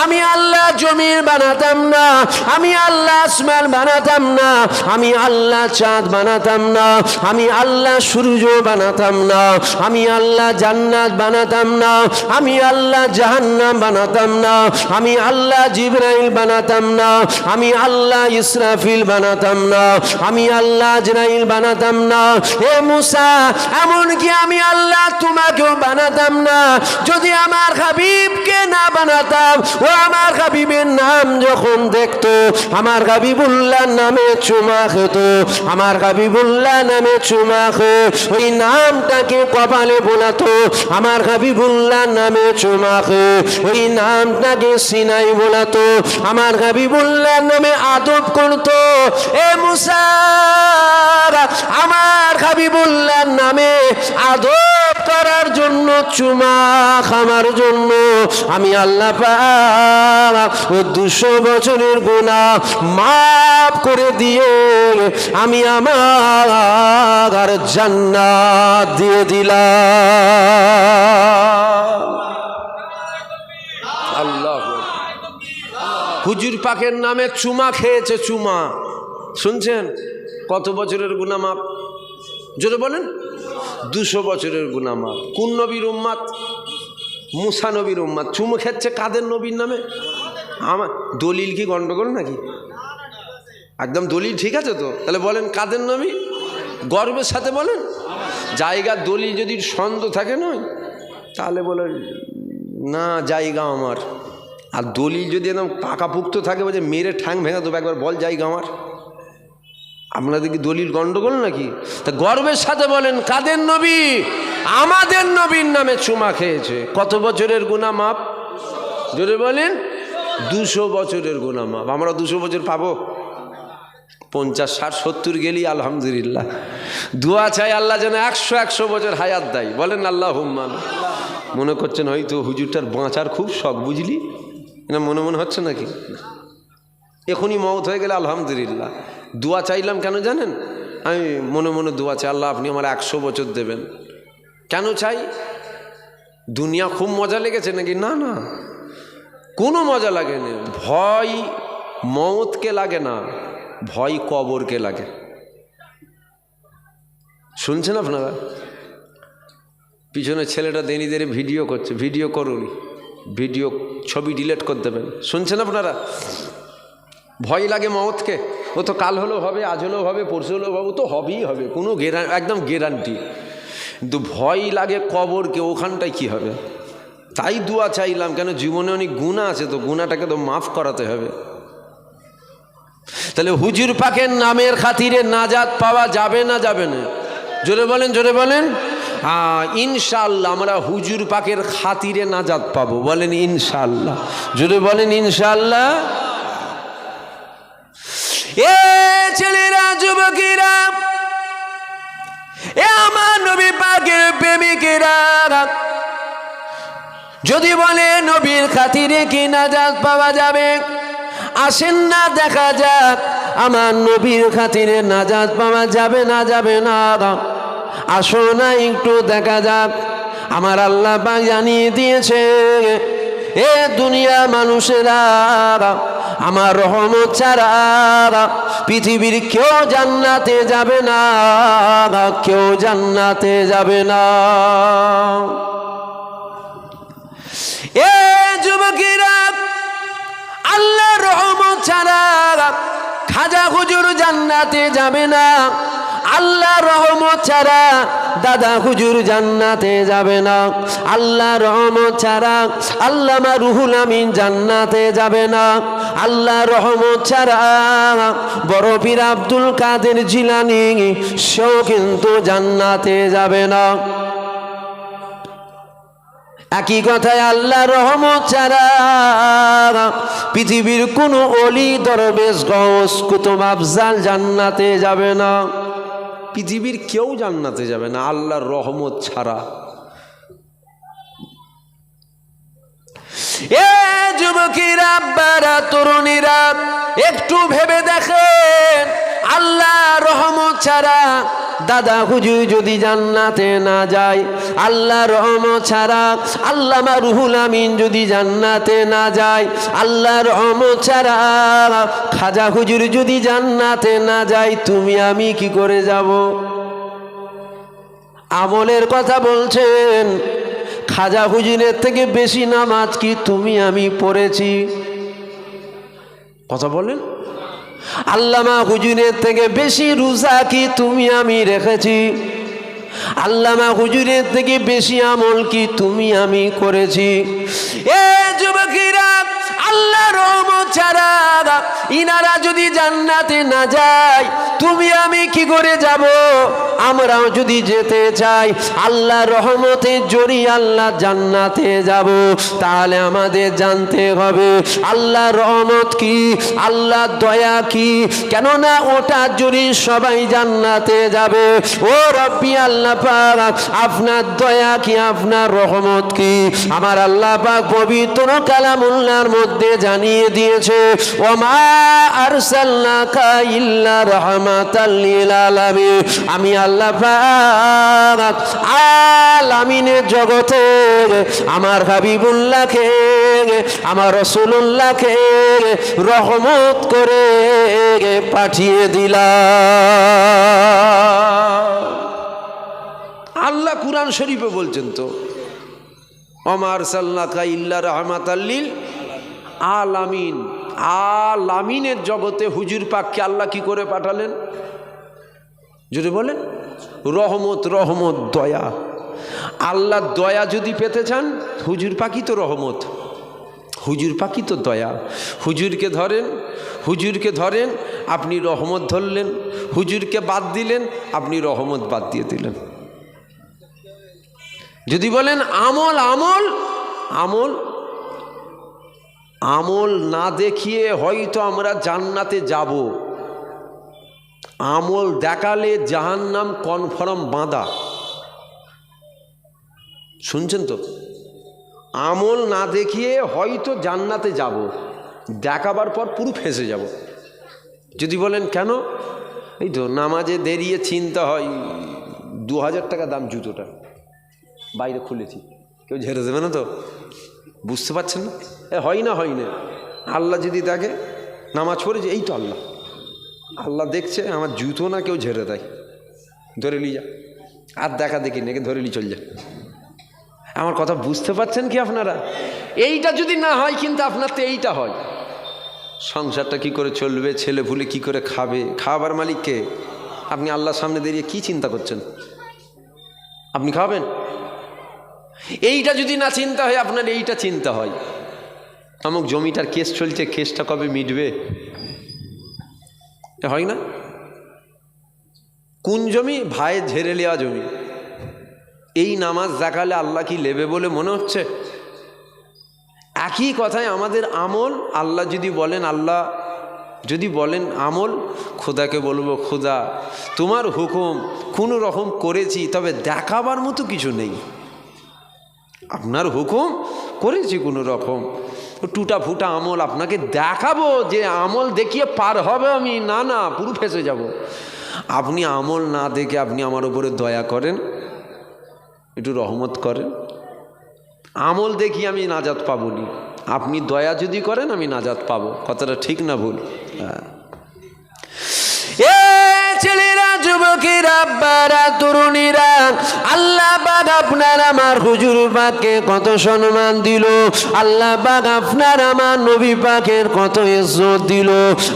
আমি আল্লাহ জমিন বানাতাম না, আমি আল্লাহ আসমান বানাতাম না, আমি আল্লাহ চাঁদ বানাতাম না, আমি আল্লাহ সূর্য বানাতাম না, আমি আল্লাহ জান্নাত বানাতাম না, আমি আল্লাহ জাহান্নাম বানাতাম না, আমি আল্লাহ জিবরাইল বানাতাম না, আমি আল্লাহ ইসরাফিল বানাতাম না, আমি আল্লাহ আজরাইল বানাতাম না। এ মুসা এমনকি আমি আল্লাহ তোমাকেও বানাতাম না যদি আমার হাবিবকে না বানাতাম। ও আমার হাবিবের নাম যখন দেখতো আমার হাবিবুল্লাহর নামে চুমা খেত, আমার হাবিবুল্লাহ নামে চুমা খেয়ে ওই নামটাকে কপালে বোলাতো, আমার হাবিবুল্লাহর নামে চুমা খেয়ে ওই নামটাকে সিনাই বোলাতো, আমার হাবিবুল্লাহর নামে আদব করতো। এ মুসা আমার হাবিবুল্লাহর নামে আদব করার জন্য, চুমা খামার জন্য আমি আল্লাহ পাক ও 200 বছরের গুনাহ মাফ করে দিয়ে আমি আমার জান্নাত দিয়ে দিলাম। আল্লাহ হুজুর পাকের নামে চুমা খেয়েছে, চুমা শুনছেন? কত বছরের গুনাহ মাফ? জোরে বলেন। 200 বছরের গুনাহ মাফ। কোন নবীর উম্মত? মুসা নবীর উম্মত। চুমু খেচ্ছে কাদের নবীর নামে? আমার দলিল কি গন্ডগোল নাকি? একদম দলিল ঠিক আছে তো? তাহলে বলেন কাদের নবী? গর্বের সাথে বলেন। জায়গার দলিল যদি সন্দেহ থাকে নয় তাহলে বলেন না জায়গা আমার। আর দলিল যদি একদম পাকাপুক্ত থাকে বলছে মেরে ঠ্যাং ভেঙে দেবো, একবার বল জায়গা আমার। আপনাদের কি দলিল গন্ডগোল নাকি? তা গর্বের সাথে বলেন কাদের নবী? আমাদের নবীর নামে চুমা খেয়েছে। কত বছরের গুনাহ মাপ? জোরে বলেন। 200 বছরের গুনাহ মাপ। আমরা 200 বছর পাবো? 50, 60, 70 গেলি আলহামদুলিল্লাহ। দোয়া চাই আল্লাহ যেন 100 বছর হায়াত দেয়। বলেন আল্লাহুম্মা। মনে করছেন হয়তো হুজুরটার বাঁচার খুব শখ, বুঝলি না? মনে হচ্ছে নাকি? এখনই মওত হয়ে গেলে আলহামদুলিল্লাহ। দোয়া চাইলাম কেন জানেন? আমি মনে দোয়া চাই আল্লাহ আপনি আমার 100 বছর দেবেন। কেন চাই? দুনিয়া খুব মজা লেগেছে নাকি? না না, কোনো মজা লাগেনি। ভয় মওতকে লাগে না, ভয় কবরকে লাগে। শুনছেন আপনারা? পিছনে ছেলেটা দেরি দেরি ভিডিও করছে। ভিডিও করুন, ভিডিও ছবি ডিলিট করে দেবেন। শুনছেন আপনারা? ভয় লাগে মওতকে। ও তো কাল হলেও হবে, আজ হলেও হবে, পরশু হলেও হবে, তো হবেই হবে, কোনো একদম গ্যারান্টি। কিন্তু ভয় লাগে কবরকে, ওখানটায় কি হবে। তাই দোয়া চাইলাম, কেন জীবনে অনেক গুনাহ আছে, তো গুনাহটাকে তো মাফ করাতে হবে। তাহলে হুজুর পাকের নামের খাতিরে নাজাত পাওয়া যাবে না যাবে না? জোরে বলেন, জোরে বলেন। ইনশাআল্লাহ আমরা হুজুর পাকের খাতিরে নাজাত পাবো। বলেন ইনশাআল্লাহ, জোরে বলেন ইনশাআল্লাহ। এ ছেলেরা, যুবকেরা, এ আমার নবী পাকের প্রেমিকেরা, যদি বলে নবীর খাতিরে কি নাজাত পাওয়া যাবে, আসেন না দেখা যাক আমার নবীর খাতিরে নাজাত পাওয়া যাবে না যাবে না। আসো না একটু দেখা যাক। আমার আল্লাহ পাক জানিয়ে দিয়েছে, এ দুনিয়া মানুষেরা, আমার রহমত ছাড়া পৃথিবীর কেউ জান্নাতে যাবে না, কেউ জান্নাতে যাবে না। এ যুবকেরা, আল্লাহ রহমত ছাড়া খাজা হুজুর জান্নাতে যাবে না। আল্লাহ রহমত ছাড়া দাদা হুজুর জান্নাতে যাবে না। আল্লাহ রহমত ছাড়া আল্লামা রুহুল আমিন জান্নাতে যাবে না। আল্লাহ রহমত ছাড়া বড় পীর আব্দুল কাদের জিলানী সেও কিন্তু জান্নাতে যাবে না। একই কথায় আল্লাহ রহমত ছাড়া পৃথিবীর কোনো অলি দরবেশ গৌস কুতুব আফজাল জান্নাতে যাবে না। পৃথিবীর কেউ জান্নাতে যাবে না আল্লাহর রহমত ছাড়া। এ যুবকেরা, আব্বারা, তরুণীরা, একটু ভেবে দেখেন, আল্লাহ রহমত ছাড়া দাদা হুজুর যদি জান্নাতে না যায়, আল্লাহ রহমত ছাড়া আল্লামা রুহুল আমিন যদি জান্নাতে না যায়, আল্লাহ রহমত ছাড়া খাজা হুজুর যদি জান্নাতে না যায়, তুমি আমি কি করে যাব? আমলের কথা বলছেন, খাজা হুজুরের থেকে বেশি নামাজ কি তুমি আমি পড়েছি? কথা বলেন। আল্লামা হুজুরের থেকে বেশি রোজা কি তুমি আমি রেখেছি? আল্লামা হুজুরের থেকে বেশি আমল কি তুমি আমি করেছি? এ যুবকেরা, আল্লাহ রহমত ছাড়া ইনারা যদি জান্নাতে না যায়, তুমি আমি কি করে যাব? আমরাও যদি যেতে চাই আল্লাহ রহমতের জড়িয়ে আল্লাহ জান্নাতে যাব, তাহলে আমাদের জানতে হবে আল্লাহ রহমত কি, আল্লাহ দয়া কি। কেননা ওটার জড়িয়ে সবাই জান্নাতে যাবে। ও রব্বি আল্লাহ পাক, আপনার দয়া কি, আপনার রহমত কি? আমার আল্লাহ পাক পবিত্র কালামুল্লাহর মধ্যে জানিয়ে দিয়েছে, ওমা আরসালনাকা ইল্লা রাহমাতাল লিল আলামিন। আমি আল্লাহ পাক আলামিনের জগতে আমার হাবিবুল্লাহকে, আমার রাসূলুল্লাহকে রহমত করে পাঠিয়ে দিলাম। আল্লাহ কুরআন শরীফে বলছেন তো, ওমা আরসালনাকা ইল্লা রাহমাতাল লিল আলামিন, আলামিনের জগতে হুজুর পাককে আল্লাহ কি করে পাঠালেন? যদি বলেন রহমত, রহমত, দয়া। আল্লাহ দয়া যদি পেতে চান, হুজুর পাকই তো রহমত, হুজুর পাকই তো দয়া। হুজুরকে ধরেন, হুজুরকে ধরেন, আপনি রহমত ধরলেন। হুজুরকে বাদ দিলেন, আপনি রহমত বাদ দিয়ে দিলেন। যদি বলেন আমল, আমল, আমল, আমল না দেখিয়ে হয়তো আমরা জান্নাতে যাব, আমল দেখালে জাহান্নাম কনফার্ম বাঁধা। শুনছেন তো? আমল না দেখিয়ে হয়তো জান্নাতে যাব, দেখাবার পর পুরো ফেঁসে যাব। যদি বলেন কেন? এই তো নামাজে দেরিয়ে চিন্তা হয় 2000 টাকা দাম জুতোটা, বাইরে খুলেছি, কেউ ঝেড়ে দেবে না তো? বুঝতে পারছেন না? হয় না, হয় না। আল্লাহ যদি দেখে নামাজ পড়েছে, এই তো আল্লাহ, আল্লাহ দেখছে আমার জুতো না কেউ ঝেড়ে দেয়, ধরে নিয়ে যা, আর দেখা দেখি নাকি ধরে নিয়ে চল যা। আমার কথা বুঝতে পারছেন কি আপনারা? এইটা যদি না হয়, কিন্তু আপনার তো এইটা হয়, সংসারটা কি করে চলবে, ছেলে ভুলে কি করে খাবে, খাবার মালিককে। আপনি আল্লাহর সামনে দাঁড়িয়ে কি চিন্তা করছেন? আপনি খাবেন? এইটা যদি না চিন্তা হয়, আপনার এইটা চিন্তা হয়, আমুক জমিটার কেস চলছে, কেসটা কবে মিটবে, হয় না? কোন জমি? ভাইয়ের ঝেড়ে নেওয়া জমি। এই নামাজ দেখালে আল্লাহ কি নেবে বলে মনে হচ্ছে? একই কথায় আমাদের আমল, আল্লাহ যদি বলেন, আল্লাহ যদি বলেন আমল, খোদাকে বলবো খোদা তোমার হুকুম কোনো রকম করেছি, তবে দেখাবার মতো কিছু নেই, আপনার হুকুম করেছি কোনো রকম, টুটা ফুটা আমল আপনাকে দেখাবো, যে আমল দেখিয়ে পার হবে আমি, না না পুরো ফেঁসে যাব। আপনি আমল না দেখে আপনি আমার উপরে দয়া করেন, একটু রহমত করেন। আমল দেখি আমি নাজাত পাবো নি, আপনি দয়া যদি করেন আমি নাজাত পাবো। কথাটা ঠিক না ভুল? হ্যাঁ। ছেলেরা, যুবকেরা, আব্বারা, তরুণীরা, আল্লাহ পাক আপনার আমার হুজুর পাককে কত সম্মান দিল, আল্লাহ পাক আপনার আমার নবী পাকের কত ইজ্জত দিল,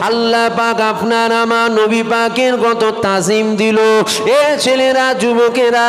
আল্লাহ পাক আপনার আমার নবী পাকের কত তাজিম দিল। এ ছেলেরা, যুবকেরা,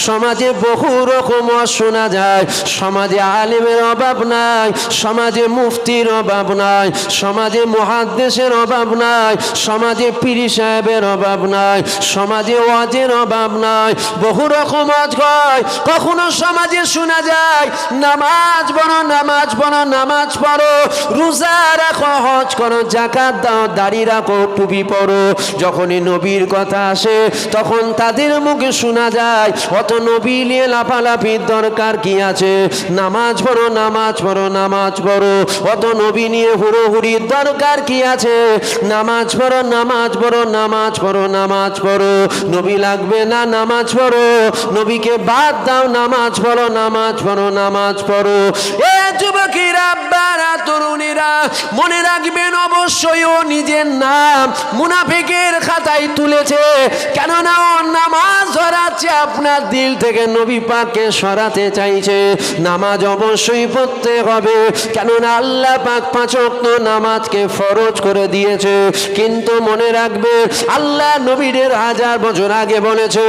সমাজে বহু রকম শোনা যায়, সমাজে আলেমের অভাব নাই, সমাজে মুফতির অভাব নাই, সমাজে মুহাদ্দিসের অভাব নাই, সমাজে পীর সাহেবের অভাব নাই, সমাজে ওয়াজের অভাব নাই, বহু রকম ওয়াজ হয়। কখনো সমাজে শোনা যায় নামাজ পড়ো, নামাজ পড়ো, নামাজ পড়ো, রোজা রাখো, হজ করো, যাকাত দাও, দাড়ি রাখো, টুপি পরো। যখনই নবীর কথা আসে তখন তাদের মুখে শোনা যায় অত নবী নিয়ে লাফালাফির দরকার কি আছে, নামাজ পড়ো, নামাজ পড়ো, নামাজ পড়ো, অত নবী নিয়ে হুড়োহুড়ির দরকার কি আছে, নামাজ পড়ো, নামাজ পড়ো, নামাজ পড়ো, নামাজ পড়ো, নবী লাগবে না, নামাজ পড়ো, নবীকে বাদ দাও, নামাজ পড়ো, নামাজ পড়ো, নামাজ পড়ো। এ যুবকেরা, আব্বারা, তরুণীরা, মনে রাখবেন অবশ্যই ও নিজের নাম মুনাফিকের খাতায় তুলেছে, কেননা ও নামাজ ধরাচ্ছে, আপনার দিল থেকে নবী পাককে সরাতে চাইছে। নামাজ অবশ্যই পড়তে হবে, কেননা আল্লাহ পাক 5 ওয়াক্ত নামাজকে ফরজ করে দিয়েছে। কিন্তু মনে রাখবে আল্লাহ নবীদের 1000 বছর আগে বলেছে,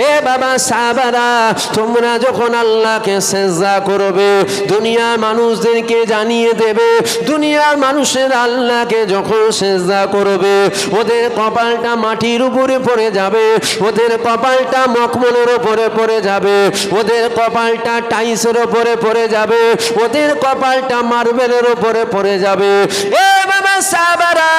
এ বাবা সাহাবারা, তোমরা যখন আল্লাহকে সিজদা করবে, দুনিয়ার মানুষদেরকে জানিয়ে দেবে, দুনিয়ার মানুষের আল্লাহকে যখন সিজদা করবে, ওদের কপালটা মাটির উপরে পড়ে যাবে, ওদের কপালটা মখমলের উপরে পড়ে যাবে, ওদের কপালটা টাইসের উপরে পড়ে যাবে, ওদের কপালটা মার্বেলের উপরে পড়ে যাবে। এ বাবা সাহাবারা,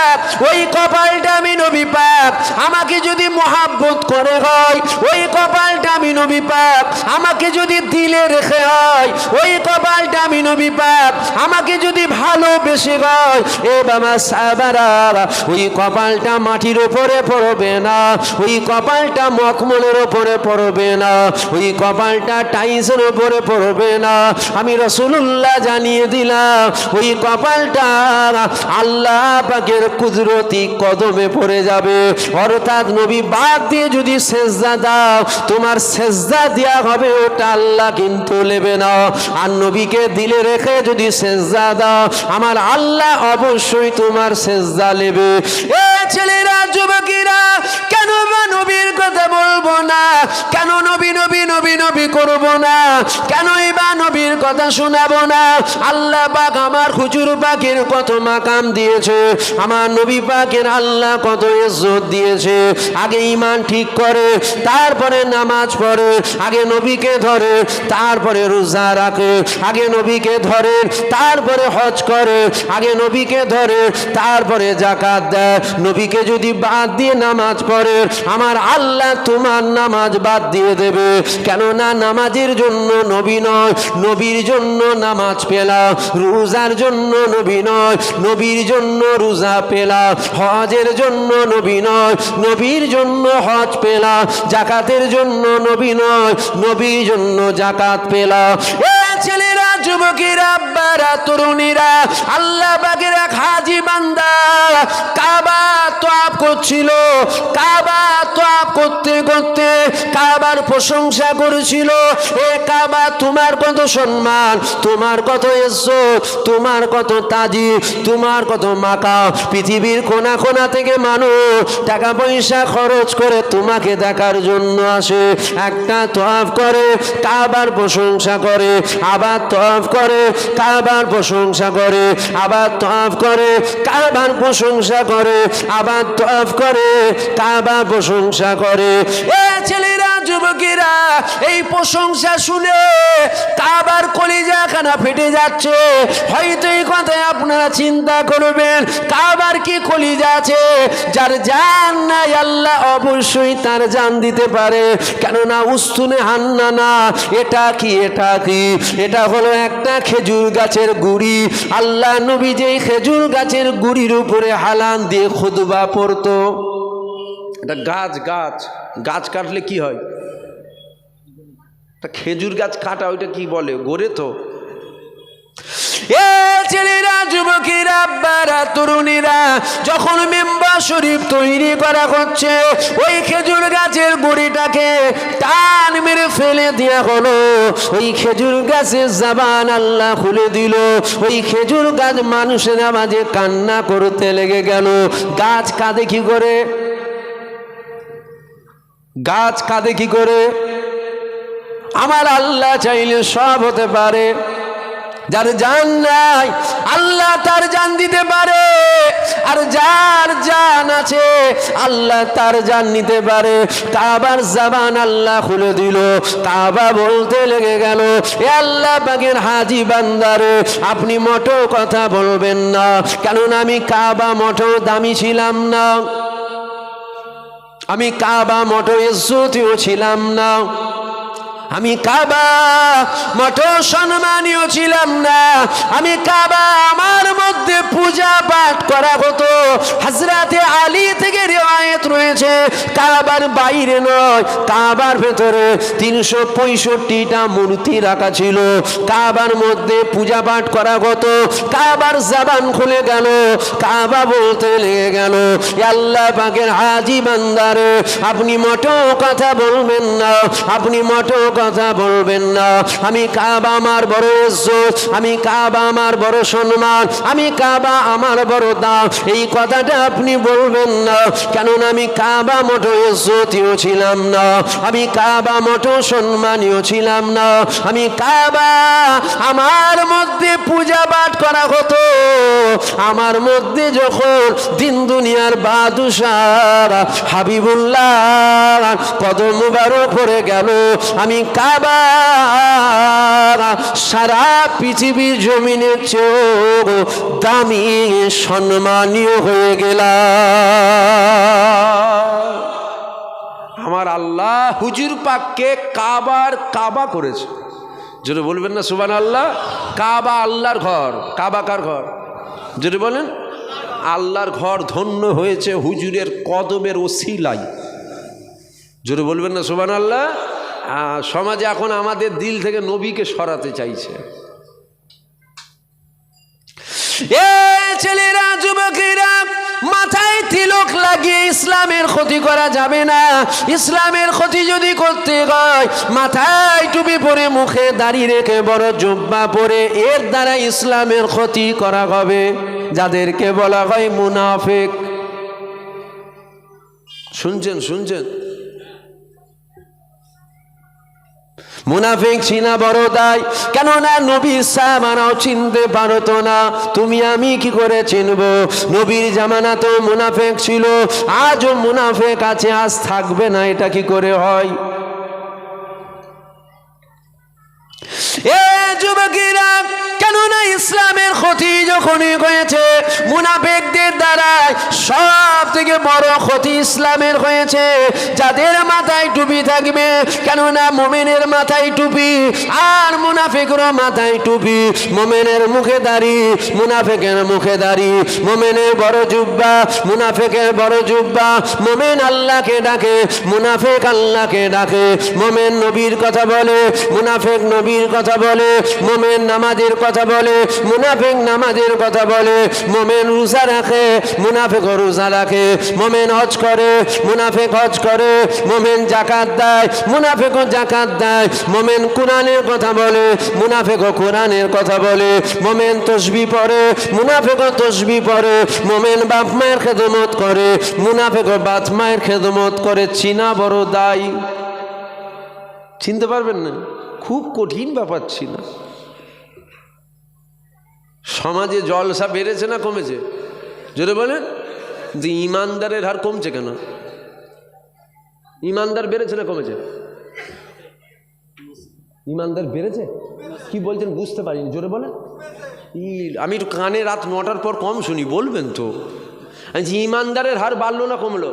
ওই কপালটা আমি নবী পাক আমাকে যদি মহাব্বত করে হয়, ওই কপালটা আমি নবী পাক আমাকে যদি দিলে রেখে হয়, ওই কপালটা আমি নবী পাক আমাকে যদি ভালোবেসে হয়, এ বাবা সাহাবারা, ওই কপালটা মাটির উপরে পড়বে না, ওই কপালটা মখমলের উপরে পড়বে না, ওই কপালটা টাইসের উপরে পড়বে না। আমি রাসূলুল্লাহ জানিয়ে দিলাম, ওই কপালটা আল্লাহ পাকের কুদরতি কদমে পড়ে যাবে। অর্থাৎ নবী বাদ দিয়ে যদি সেজদা দাও, তোমার সেজদা দেওয়া হবে, ওটা আল্লাহ কিন্তু নেবে না। আর নবীকে দিলে রেখে যদি সেজদা দাও, আমার আল্লাহ অবশ্যই তোমার সেজদা নেবে। এ ছেলেরা, যুবকেরা, কেন বা নবীর কথা বলবো না? কেন নবী নবী নবী নবী করবো না? কেনই বা নবীর কথা শোনাবো না? আল্লাহ পাক আমার হুজুর পাকের কত মাকাম দিয়েছে, আমার নবী পাকের আল্লাহ কত ইজ্জত দিয়েছে। আগে ঈমান ঠিক করে, তারপরে নামাজ পড়ে, আগে নবীকে ধরে, তারপরে রোজা রাখে, আগে নবীকে ধরে, তারপরে হজ করে, আগে নবীকে ধরে, তারপরে যাকাত দেয়। নবীকে যদি বাদ দিয়ে নামাজ পড়ে, আমার আল্লাহ তোমার নামাজ বাদ দিয়ে দেবে। কেননা নামাজের জন্য নবী নয়, নবীর জন্য নামাজ পেলা। রোজার জন্য নবী নয়, নবীর জন্য রোজা পেলা। হজের জন্য নবী নয়, নবীর জন্য হজ পেলা। যাকাতের জন্য নবী নয়, নবীর জন্য যাকাত পেলা। ছেলেরা, যুবকেরা, আব্বারা, তরুণীরা, আল্লাহ পাকের এক হাজী বান্দা কাবা তওয়াফ করছিল। কাবা তওয়াফ করতে করতে কাবার প্রশংসা করেছিল। এ কাবা, তোমার কত সম্মান, তোমার কত ইজ্জত, তোমার কত তাজি, তোমার কত মাকা। পৃথিবীর কোনা কোনা থেকে মানুষ টাকা পয়সা খরচ করে তোমাকে দেখার জন্য আসে। একটা তওয়াফ করে কাবার প্রশংসা করে, আবার তওয়াফ করে কাবার প্রশংসা করে, আবার তওয়াফ করে কাবার প্রশংসা করে, আবার তওয়াফ করে কাবার প্রশংসা করে। এ ছেলেরা, যুবকেরা, এই প্রশংসা শুনে কাবার কলিজাখানা ফেটে যাচ্ছে। হয়তো এই কথায় আপনারা চিন্তা করবেন, কাবার কি কলিজা আছে? যার জান নাই, আল্লাহ অবশ্যই তার জান দিতে পারে। কেননা উস্তুনে হান্নানা, এটা কি, এটা কি? এটা হলো একটা খেজুর গাছের গুড়ি। আল্লাহ নবী যেই খেজুর গাছের গুড়ির উপরে হালান দিয়ে খুতবা পড়তো। এটা গাছ, গাছ গাছ কাটলে কি হয়? খেজুর গাছ কাটা, ওইটা কি বলে? গোরে তো। এ ছেলেরা, যুবকেরা, আব্বারা, তরুণীরা, যখন মেম্বার শরীফ তৈরি করা হচ্ছে, ওই খেজুর গাছের গুড়িটাকে টান মেরে ফেলে দেওয়া হলো। ওই খেজুর গাছের জবান আল্লাহ খুলে দিল। ওই খেজুর গাছ মানুষের মাঝে কান্না করতে লেগে গেল। গাছ কাঁদে কি করে? গাছ কাঁদে কি করে? আমার আল্লাহ চাইলে সব হতে পারে। যার জান নাই, আল্লাহ তার জান দিতে পারে। আর যার জান আছে, আল্লাহ তার জান নিতে পারে। কাবার জবান আল্লাহ খুলে দিল। কাবা বলতে লেগে গেল, এ আল্লাহ পাকের হাজী বান্দারে, আপনি মোটেও কথা বলবেন না। কেননা আমি কাবা মোটেও দামি ছিলাম না, আমি কাবা মোটেও ইজ্জতীয় ছিলাম না, আমি কাবা মোটেও সম্মানীয় ছিলাম না। আমি কাবা, আমার মধ্যে পূজা পাঠ করা হতো। হযরতে আলী থেকে রিওয়ায়াত রয়েছে, কাবার বাইরে নয়, কাবার ভেতরে 365টা মূর্তি রাখা ছিল। কাবার মধ্যে পূজা পাঠ করা হতো। কাবার জবান খুলে গেল, কাবা বলতে লেগে গেল, আল্লাহ পাকের হাজী বান্দারে, আপনি মোটেও কথা বলবেন না, আপনি মোটেও কথা বলবেন না। আমি কাবা আমার বড় ইজ্জত, আমি কাবা আমার বড় সম্মান, আমি কাবা আমার বড় দাম, এই কথাটা আপনি বলবেন না। কেননা আমি কাবা মোটেও ইজ্জতীয় ছিলাম না, আমি কাবা মোটেও সম্মানীয় ছিলাম না। আমি কাবা, আমার মধ্যে পূজা পাঠ করা হতো। আমার মধ্যে যখন দিন দুনিয়ার বাদশাহ হাবিবুল্লাহ কদম মুবারক পড়ে গেল, আমি কাবা সারা পৃথিবীর জমিনের চেয়েও দামি সম্মানীয় হয়ে গেলাম। আমার আল্লাহ হুজুর পাককে কাবার কাবা করেছে। জোরে বলবেন না সুবহানাল্লাহ? কাবা আল্লাহর ঘর। কাবা কার ঘর? জোরে বলেন। আল্লাহর ঘর ধন্য হয়েছে হুজুরের কদমের ওসিলায়। জোরে বলবেন না সুবহানাল্লাহ? সমাজে এখন আমাদের দিল থেকে নবীকে সরাতে চাইছে। এ ছেলেরা, যুবকেরা, মাথায় তিলক লাগিয়ে ইসলামের ক্ষতি করা যাবে না। ইসলামের ক্ষতি যদি করতে হয় মাথায় টুপি পরে মুখে দাড়ি রেখে বড় জুব্বা পরে এর দ্বারা ইসলামের ক্ষতি করা হবে, যাদেরকে বলা হয় মুনাফিক। শুনছেন শুনছেন? মুনাফিক চিনা বড় দায়, কেননা নবীর সাহাবারাও চিনতে পারতো না, তুমি আমি কি করে চিনব? নবীর জামানা তো মুনাফিক ছিল, আজও মুনাফিক আছে, আজ থাকবে না, এটা কি করে হয়? এ যুবকেরা, কেননা ইসলামের ক্ষতি যখনই হয়েছে মুনাফিকদের দ্বারা, সব থেকে বড় ক্ষতি ইসলামের হয়েছে। যাদের মাথায় টুপি থাকবে, কেননা মুমিনের মাথায় টুপি আর মুনাফিকের মাথায় টুপি, মুমিনের মুখে দাড়ি মুনাফিকের মুখে দাড়ি, মুমিনের বড় জুব্বা মুনাফিকের বড় জুব্বা। মুমিন আল্লাহকে ডাকে, মুনাফিক আল্লাহকে ডাকে। মুমিন নবীর কথা বলে, মুনাফিক নবীর কথা বলে। মুমিন নামাজের কথা বলে, মুনাফিক নামাজের কথা বলে। মুমিন রোজা রাখে, মুনাফিক রোজা রাখে। মুমিন হজ করে, মুনাফিক হজ করে। মুমিন যাকাত দেয়, মুনাফিক যাকাত দেয়। মুমিন কোরআনের কথা বলে, মুনাফিক কোরআনের কথা বলে। মুমিন তাসবিহ পড়ে, মুনাফিক তাসবিহ পড়ে। মুমিন বাপ মায়ের খেদমত করে, মুনাফিক বাপ মায়ের খেদমত করে। চিনা বড় দায়। চিনতে পারবেন না? খুব কঠিন ব্যাপার ছিল। সমাজে জলসা বেড়েছে না কমেছে? জোরে বলেন। যে ইমানদারের হার কমছে কেন? ইমানদার বেড়েছে না কমেছে? ইমানদার বেড়েছে। কি বলছেন বুঝতে পারিনি, জোরে বলেন। আমি একটু কানে রাত 9টার পর কম শুনি, বলবেন তো। ইমানদারের হার বাড়লো না কমলো?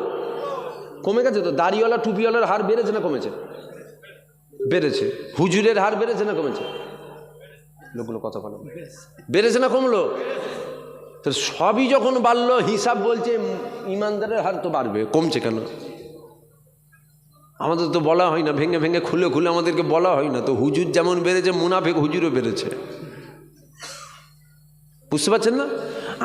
কমে গেছে তো। দাড়িওয়ালা টুপিওয়ালার হার বেড়েছে না কমেছে? বেড়েছে। হুজুরের হার বেড়েছে না কমেছে? লোকগুলো কথা বলো, বেড়েছে না কমলো? তো সবই যখন বাড়লো, হিসাব বলছে ইমানদারের হার তো বাড়বে, কমছে কেন? আমাদের তো বলা হয় না, ভেঙে ভেঙে খুলে খুলে আমাদেরকে বলা হয় না তো। হুজুর যেমন বেড়েছে, মুনাফিক হুজুরও বেড়েছে। বুঝতে পারছেন না?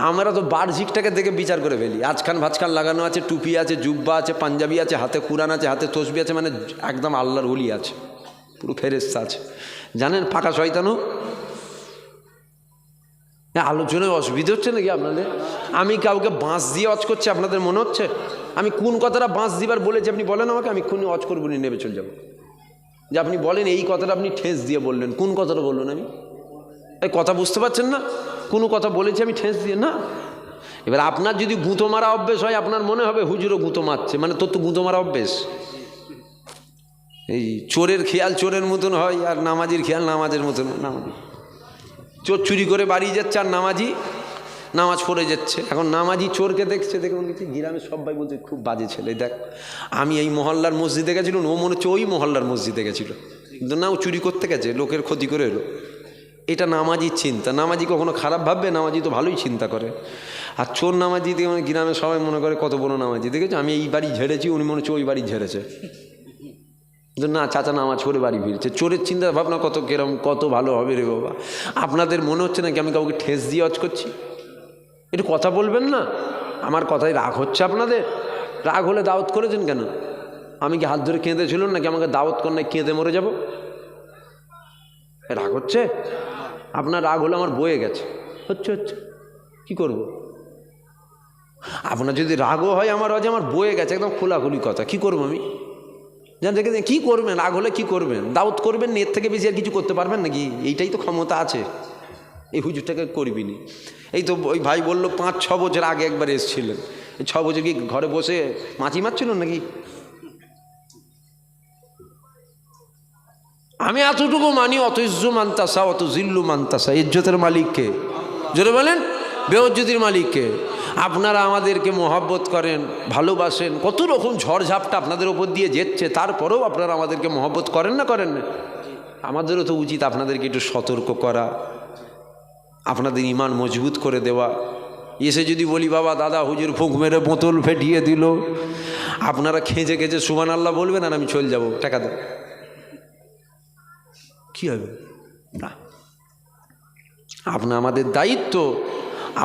আমরা তো বাহ্যিকটাকে দেখে বিচার করে ফেলি। আজখান ভাজখান লাগানো আছে, টুপি আছে, জুব্বা আছে, পাঞ্জাবি আছে, হাতে কুরআন আছে, হাতে তসবি আছে, মানে একদম আল্লাহর ওলি আছে, পুরো ফেরেশতা আছে। জানেন ফাঁকা শয়তানও। আলোচনায় অসুবিধা হচ্ছে নাকি আপনাদের? আমি কাউকে বাঁশ দিয়ে অজ করছি, আপনাদের মনে হচ্ছে? আমি কোন কথাটা বাঁশ দিবার বলেছি আপনি বলেন আমাকে, আমি এক্ষুনি অজ করবো, নিয়ে নেবে চলে যাবো। যে আপনি বলেন এই কথাটা আপনি ঠেস দিয়ে বললেন, কোন কথাটা বললেন? আমি এই কথা বুঝতে পারছেন না? কোনো কথা বলেছি আমি ঠেস দিয়ে না? এবার আপনার যদি গুঁতো মারা অভ্যেস হয়, আপনার মনে হবে হুজুরও গুঁতো মারছে, মানে তোর তো গুঁতো মারা অভ্যেস। এই চোরের খেয়াল চোরের মতন হয়, আর নামাজির খেয়াল নামাজের মতন। নামাজি চোর চুরি করে বাড়ি যাচ্ছে, আর নামাজি নামাজ পড়ে যাচ্ছে। এখন নামাজি চোরকে দেখছে, দেখে মনে হচ্ছে গ্রামের সবাই বলছে খুব বাজে ছেলে। দেখ আমি এই মহল্লার মসজিদে গেছিলাম, ও মনে হচ্ছে ওই মহল্লার মসজিদে গেছিলো, কিন্তু না, ও চুরি করতে গেছে, লোকের ক্ষতি করে এলো। এটা নামাজির চিন্তা। নামাজি কখনো খারাপ ভাববে? নামাজি তো ভালোই চিন্তা করে। আর চোর নামাজি দেখে মানে গ্রামের সবাই মনে করে কত বড় নামাজি, দেখেছো আমি এই বাড়ি ঝেড়েছি, উনি মনে হচ্ছে ওই বাড়ি ঝেড়েছে। না, চাচা নামাজ পড়ে বাড়ি ফিরছে। চোরের চিন্তা ভাবনা কত কেরম, কত ভালো হবে রে বাবা। আপনাদের মনে হচ্ছে নাকি আমি কাউকে ঠেস দিয়ে অজ করছি? একটু কথা বলবেন না? আমার কথায় রাগ হচ্ছে আপনাদের? রাগ হলে দাওয়াত করেছেন কেন? আমি কি হাত ধরে কেঁদেছিলাম নাকি আমাকে দাওয়াত করলে কেঁদে মরে যাব? রাগ হচ্ছে? আপনার রাগ হলে আমার বয়ে গেছে। হচ্ছে হচ্ছে কী করব? আপনার যদি রাগও হয় আমার আজ আমার বয়ে গেছে, একদম খোলাখুলি কথা। কি করবো আমি? জান রেখে কী করবেন? রাগ হলে কী করবেন? দাওয়াত করবেন, এর থেকে বেশি আর কিছু করতে পারবেন নাকি? এইটাই তো ক্ষমতা আছে। এই হুজুরটাকে করবি নি। এই তো ওই ভাই বললো 5-6 বছর আগে একবার এসেছিলেন। 6 বছর কি ঘরে বসে মাছি মারছিল নাকি? আমি এতটুকু মানি, অত ইজ্জু মানতাসা অত জিল্লু মানতাসা। ইজ্জতের মালিককে জোরে বলেন, বেইজ্জতির মালিককে। আপনারা আমাদেরকে মহব্বত করেন, ভালোবাসেন, কত রকম ঝড়ঝাপটা আপনাদের ওপর দিয়ে যেচ্ছে, তারপরেও আপনারা আমাদেরকে মহব্বত করেন না করেন না? আমাদেরও তো উচিত আপনাদেরকে একটু সতর্ক করা, আপনাদের ঈমান মজবুত করে দেওয়া। এসে যদি বলি বাবা দাদা হুজুর ফুঁক মেরে বোতল ফেটিয়ে দিল, আপনারা খেঁচে খেঁচে সুবহানাল্লাহ বলবেন আর আমি চলে যাব, টাকা দেব, কি হবে? না, আমাদের দায়িত্ব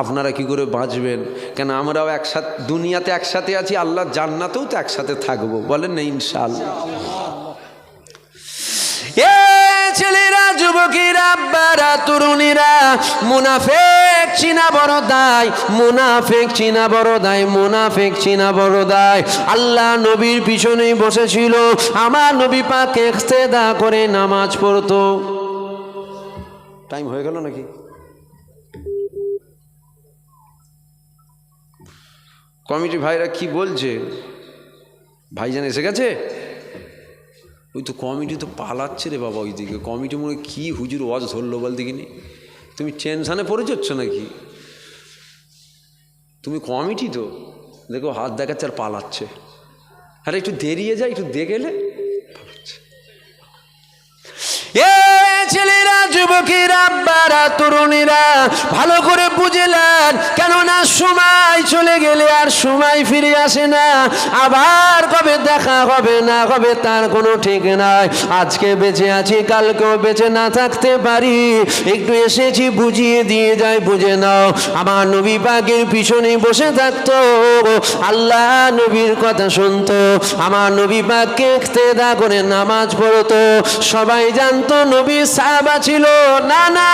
আপনারা কি করে বাঁচবেন? কেন আমরাও একসাথে দুনিয়াতে একসাথে আছি, আল্লাহ জান্নাতেও তো একসাথে থাকবো, বলেন না ইনশাআল্লাহ। এ ছেলেরা, যুবকেরা, আব্বারা, তরুণীরা, মুনাফিক চিনা বড় দায়, মুনাফিক চিনা বড় দায়, মুনাফিক চিনা বড় দায়। আল্লাহ নবীর পিছনেই বসেছিল, আমার নবী পাক ইক্তেদা করে নামাজ পড়তো। টাইম হয়ে গেল নাকি? কমিটি ভাইরা কি বলছে? ভাইজান এসে গেছে? ওই তো কমিটি তো পালাচ্ছে রে বাবা ওইদিকে। কমিটি মনে কি হুজুর ওয়াজ ধরলো বল দেখিনি। তুমি টেনশানে পড়ে যাচ্ছ নাকি? তুমি কমিটি তো দেখো হাত দেখাচ্ছে আর পালাচ্ছে। আরে একটু দেরিয়ে যায়, একটু দেখেলে পালাচ্ছে। এ ছেলেরা, যুবকেরা, আব্বারা, তরুণীরা, ভালো করে বুঝলেন, কেননা সময় চলে গেলে আর সময় ফিরে আসে না। আবার কবে দেখা হবে না হবে তার কোনো ঠিক নাই। আজকে বেঁচে আছি, কালকেও বেঁচে না থাকতে পারি। একটু এসেছি বুঝিয়ে দিয়ে যায়, বুঝে নাও। আমার নবী পাকের পিছনেই বসে থাকতো, আল্লাহ নবীর কথা শুনতো, আমার নবী পাককে ইক্তেদা করে নামাজ পড়তো। সবাই জানতো নবী সাহাবা ছিল না, না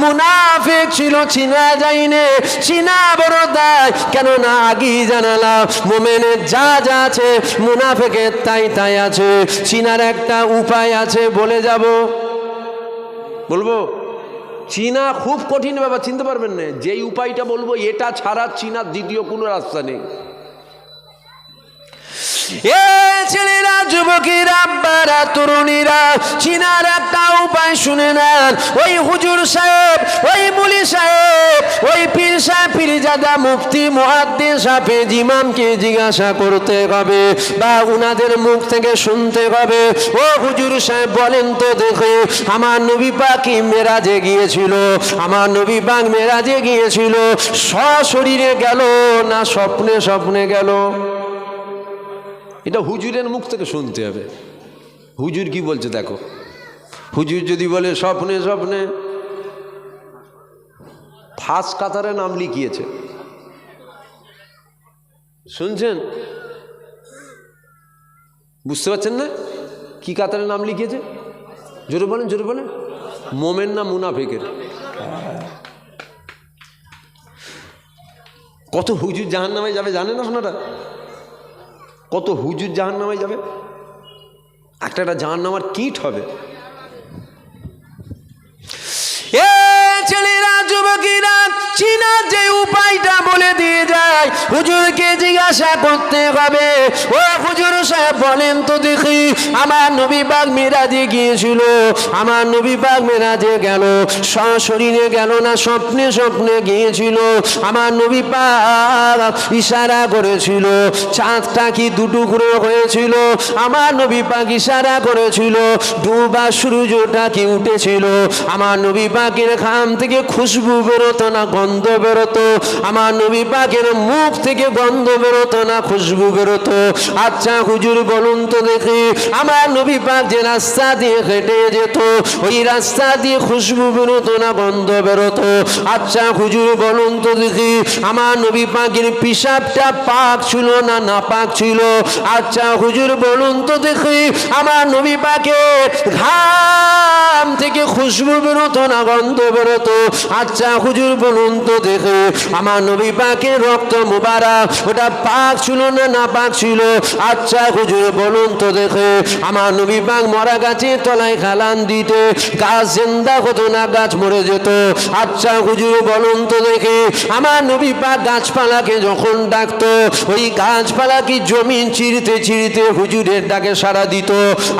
মুনাফিক ছিল, চিনা যায়নি। চিনা বড় দায়, কেননা আগেই জানালাম মুমিনের যা যা আছে মুনাফিকের তাই তাই আছে। চিনার একটা উপায় আছে, বলে যাব, বলবো? চীনা খুব কঠিন ব্যাপার, চিনতে পারবেন না। যেই উপায়টা বলবো এটা ছাড়া চীনার দ্বিতীয় কোনো রাস্তা নেই। এ ছেলেরা, যুবকেরা, আব্বারা, তরুণীরা, চিনার একটা উপায় শুনে নেন। ওই হুজুর সাহেব, ওই মুলি সাহেব, ওই পীর সাহেব, পীরজাদা, মুফতি, মুহাদ্দিস, হাফেজ, ইমামকে জিজ্ঞাসা করতে হবে বা উনাদের মুখ থেকে শুনতে হবে, ও হুজুর সাহেব বলেন তো দেখে, আমার নবী পাক কি মেরাজে গিয়েছিল? আমার নবী পাক মেরাজে গিয়েছিল সশরীরে গেল না স্বপ্নে স্বপ্নে গেল? এটা হুজুরের মুখ থেকে শুনতে হবে। হুজুর কি বলছে দেখো। হুজুর যদি বলে স্বপ্নে স্বপ্নে, ফার্স্ট কাতারে নাম লিখিয়েছে, শুনছেন? বুঝতে পারছেন না কি কাতারে নাম লিখিয়েছে? জোরে বলেন, জোরে বলেন। মোমেন না মুনাফিকের? কত হুজুর জাহান্নামে যাবে জানেন আপনারা? কত হুজুর জাহান্নামে যাবে? একটা একটা জাহান্নামার কীট হবে। এ ছেলেরা, যুবকেরা, চীনা যে উপায়টা বলে দিয়ে যায়, হুজুরকে জিজ্ঞাসা করতে হবে, ও হুজুর সাহেব বলেন তো দেখি, আমার নবী পাক মেরাজে গিয়েছিল, আমার নবী পাক মেরাজে গেল সশরীরে গেল না স্বপ্নে স্বপ্নে গিয়েছিল? আমার নবী পাক ইশারা করেছিল, চাঁদটা কি দুটুকরো হয়েছিল? আমার নবী পাক ইশারা করেছিল, ডুবা সূর্যটা কি উঠেছিল? আমার নবী পাকের খাম থেকে খুশবু বেরোতো না গন্ধ বেরোতো? আমার নবী পাকের মুখ থেকে গন্ধ বেরোতো না খুশবু বেরোতো? আচ্ছা হুজুর বলুন তো দেখি, আমার নবী পাক যে রাস্তা দিয়ে হেঁটে যেত ওই রাস্তা দিয়ে খুশবু বেরোতো না গন্ধ বেরোতো? আচ্ছা হুজুর বলুন তো দেখি, আমার নবী পাকের পিশাবটা পাক ছিল না নাপাক ছিল? আচ্ছা হুজুর বলুন তো দেখি, আমার নবী পাকের ঘাম থেকে খুশবু বেরোতো না গন্ধ বেরোতো? আচ্ছা হুজুর বলুন তো দেখে, আমার নবী পাকের রক্ত মুবারক ওটা পাক ছিল না নাপাক ছিল? আচ্ছা হুজুর বলুন তো দেখে, আমার নবী পাক মরা গাছের তলায় খালান দিতে গাছ জিন্দা হতো না গাছ মরে যেত? আচ্ছা হুজুর বলুন তো দেখে, আমার নবী পাক গাছপালাকে যখন ডাকতো ওই গাছপালা কি জমিন চিরতে চিরতে হুজুরের ডাকে সাড়া দিত?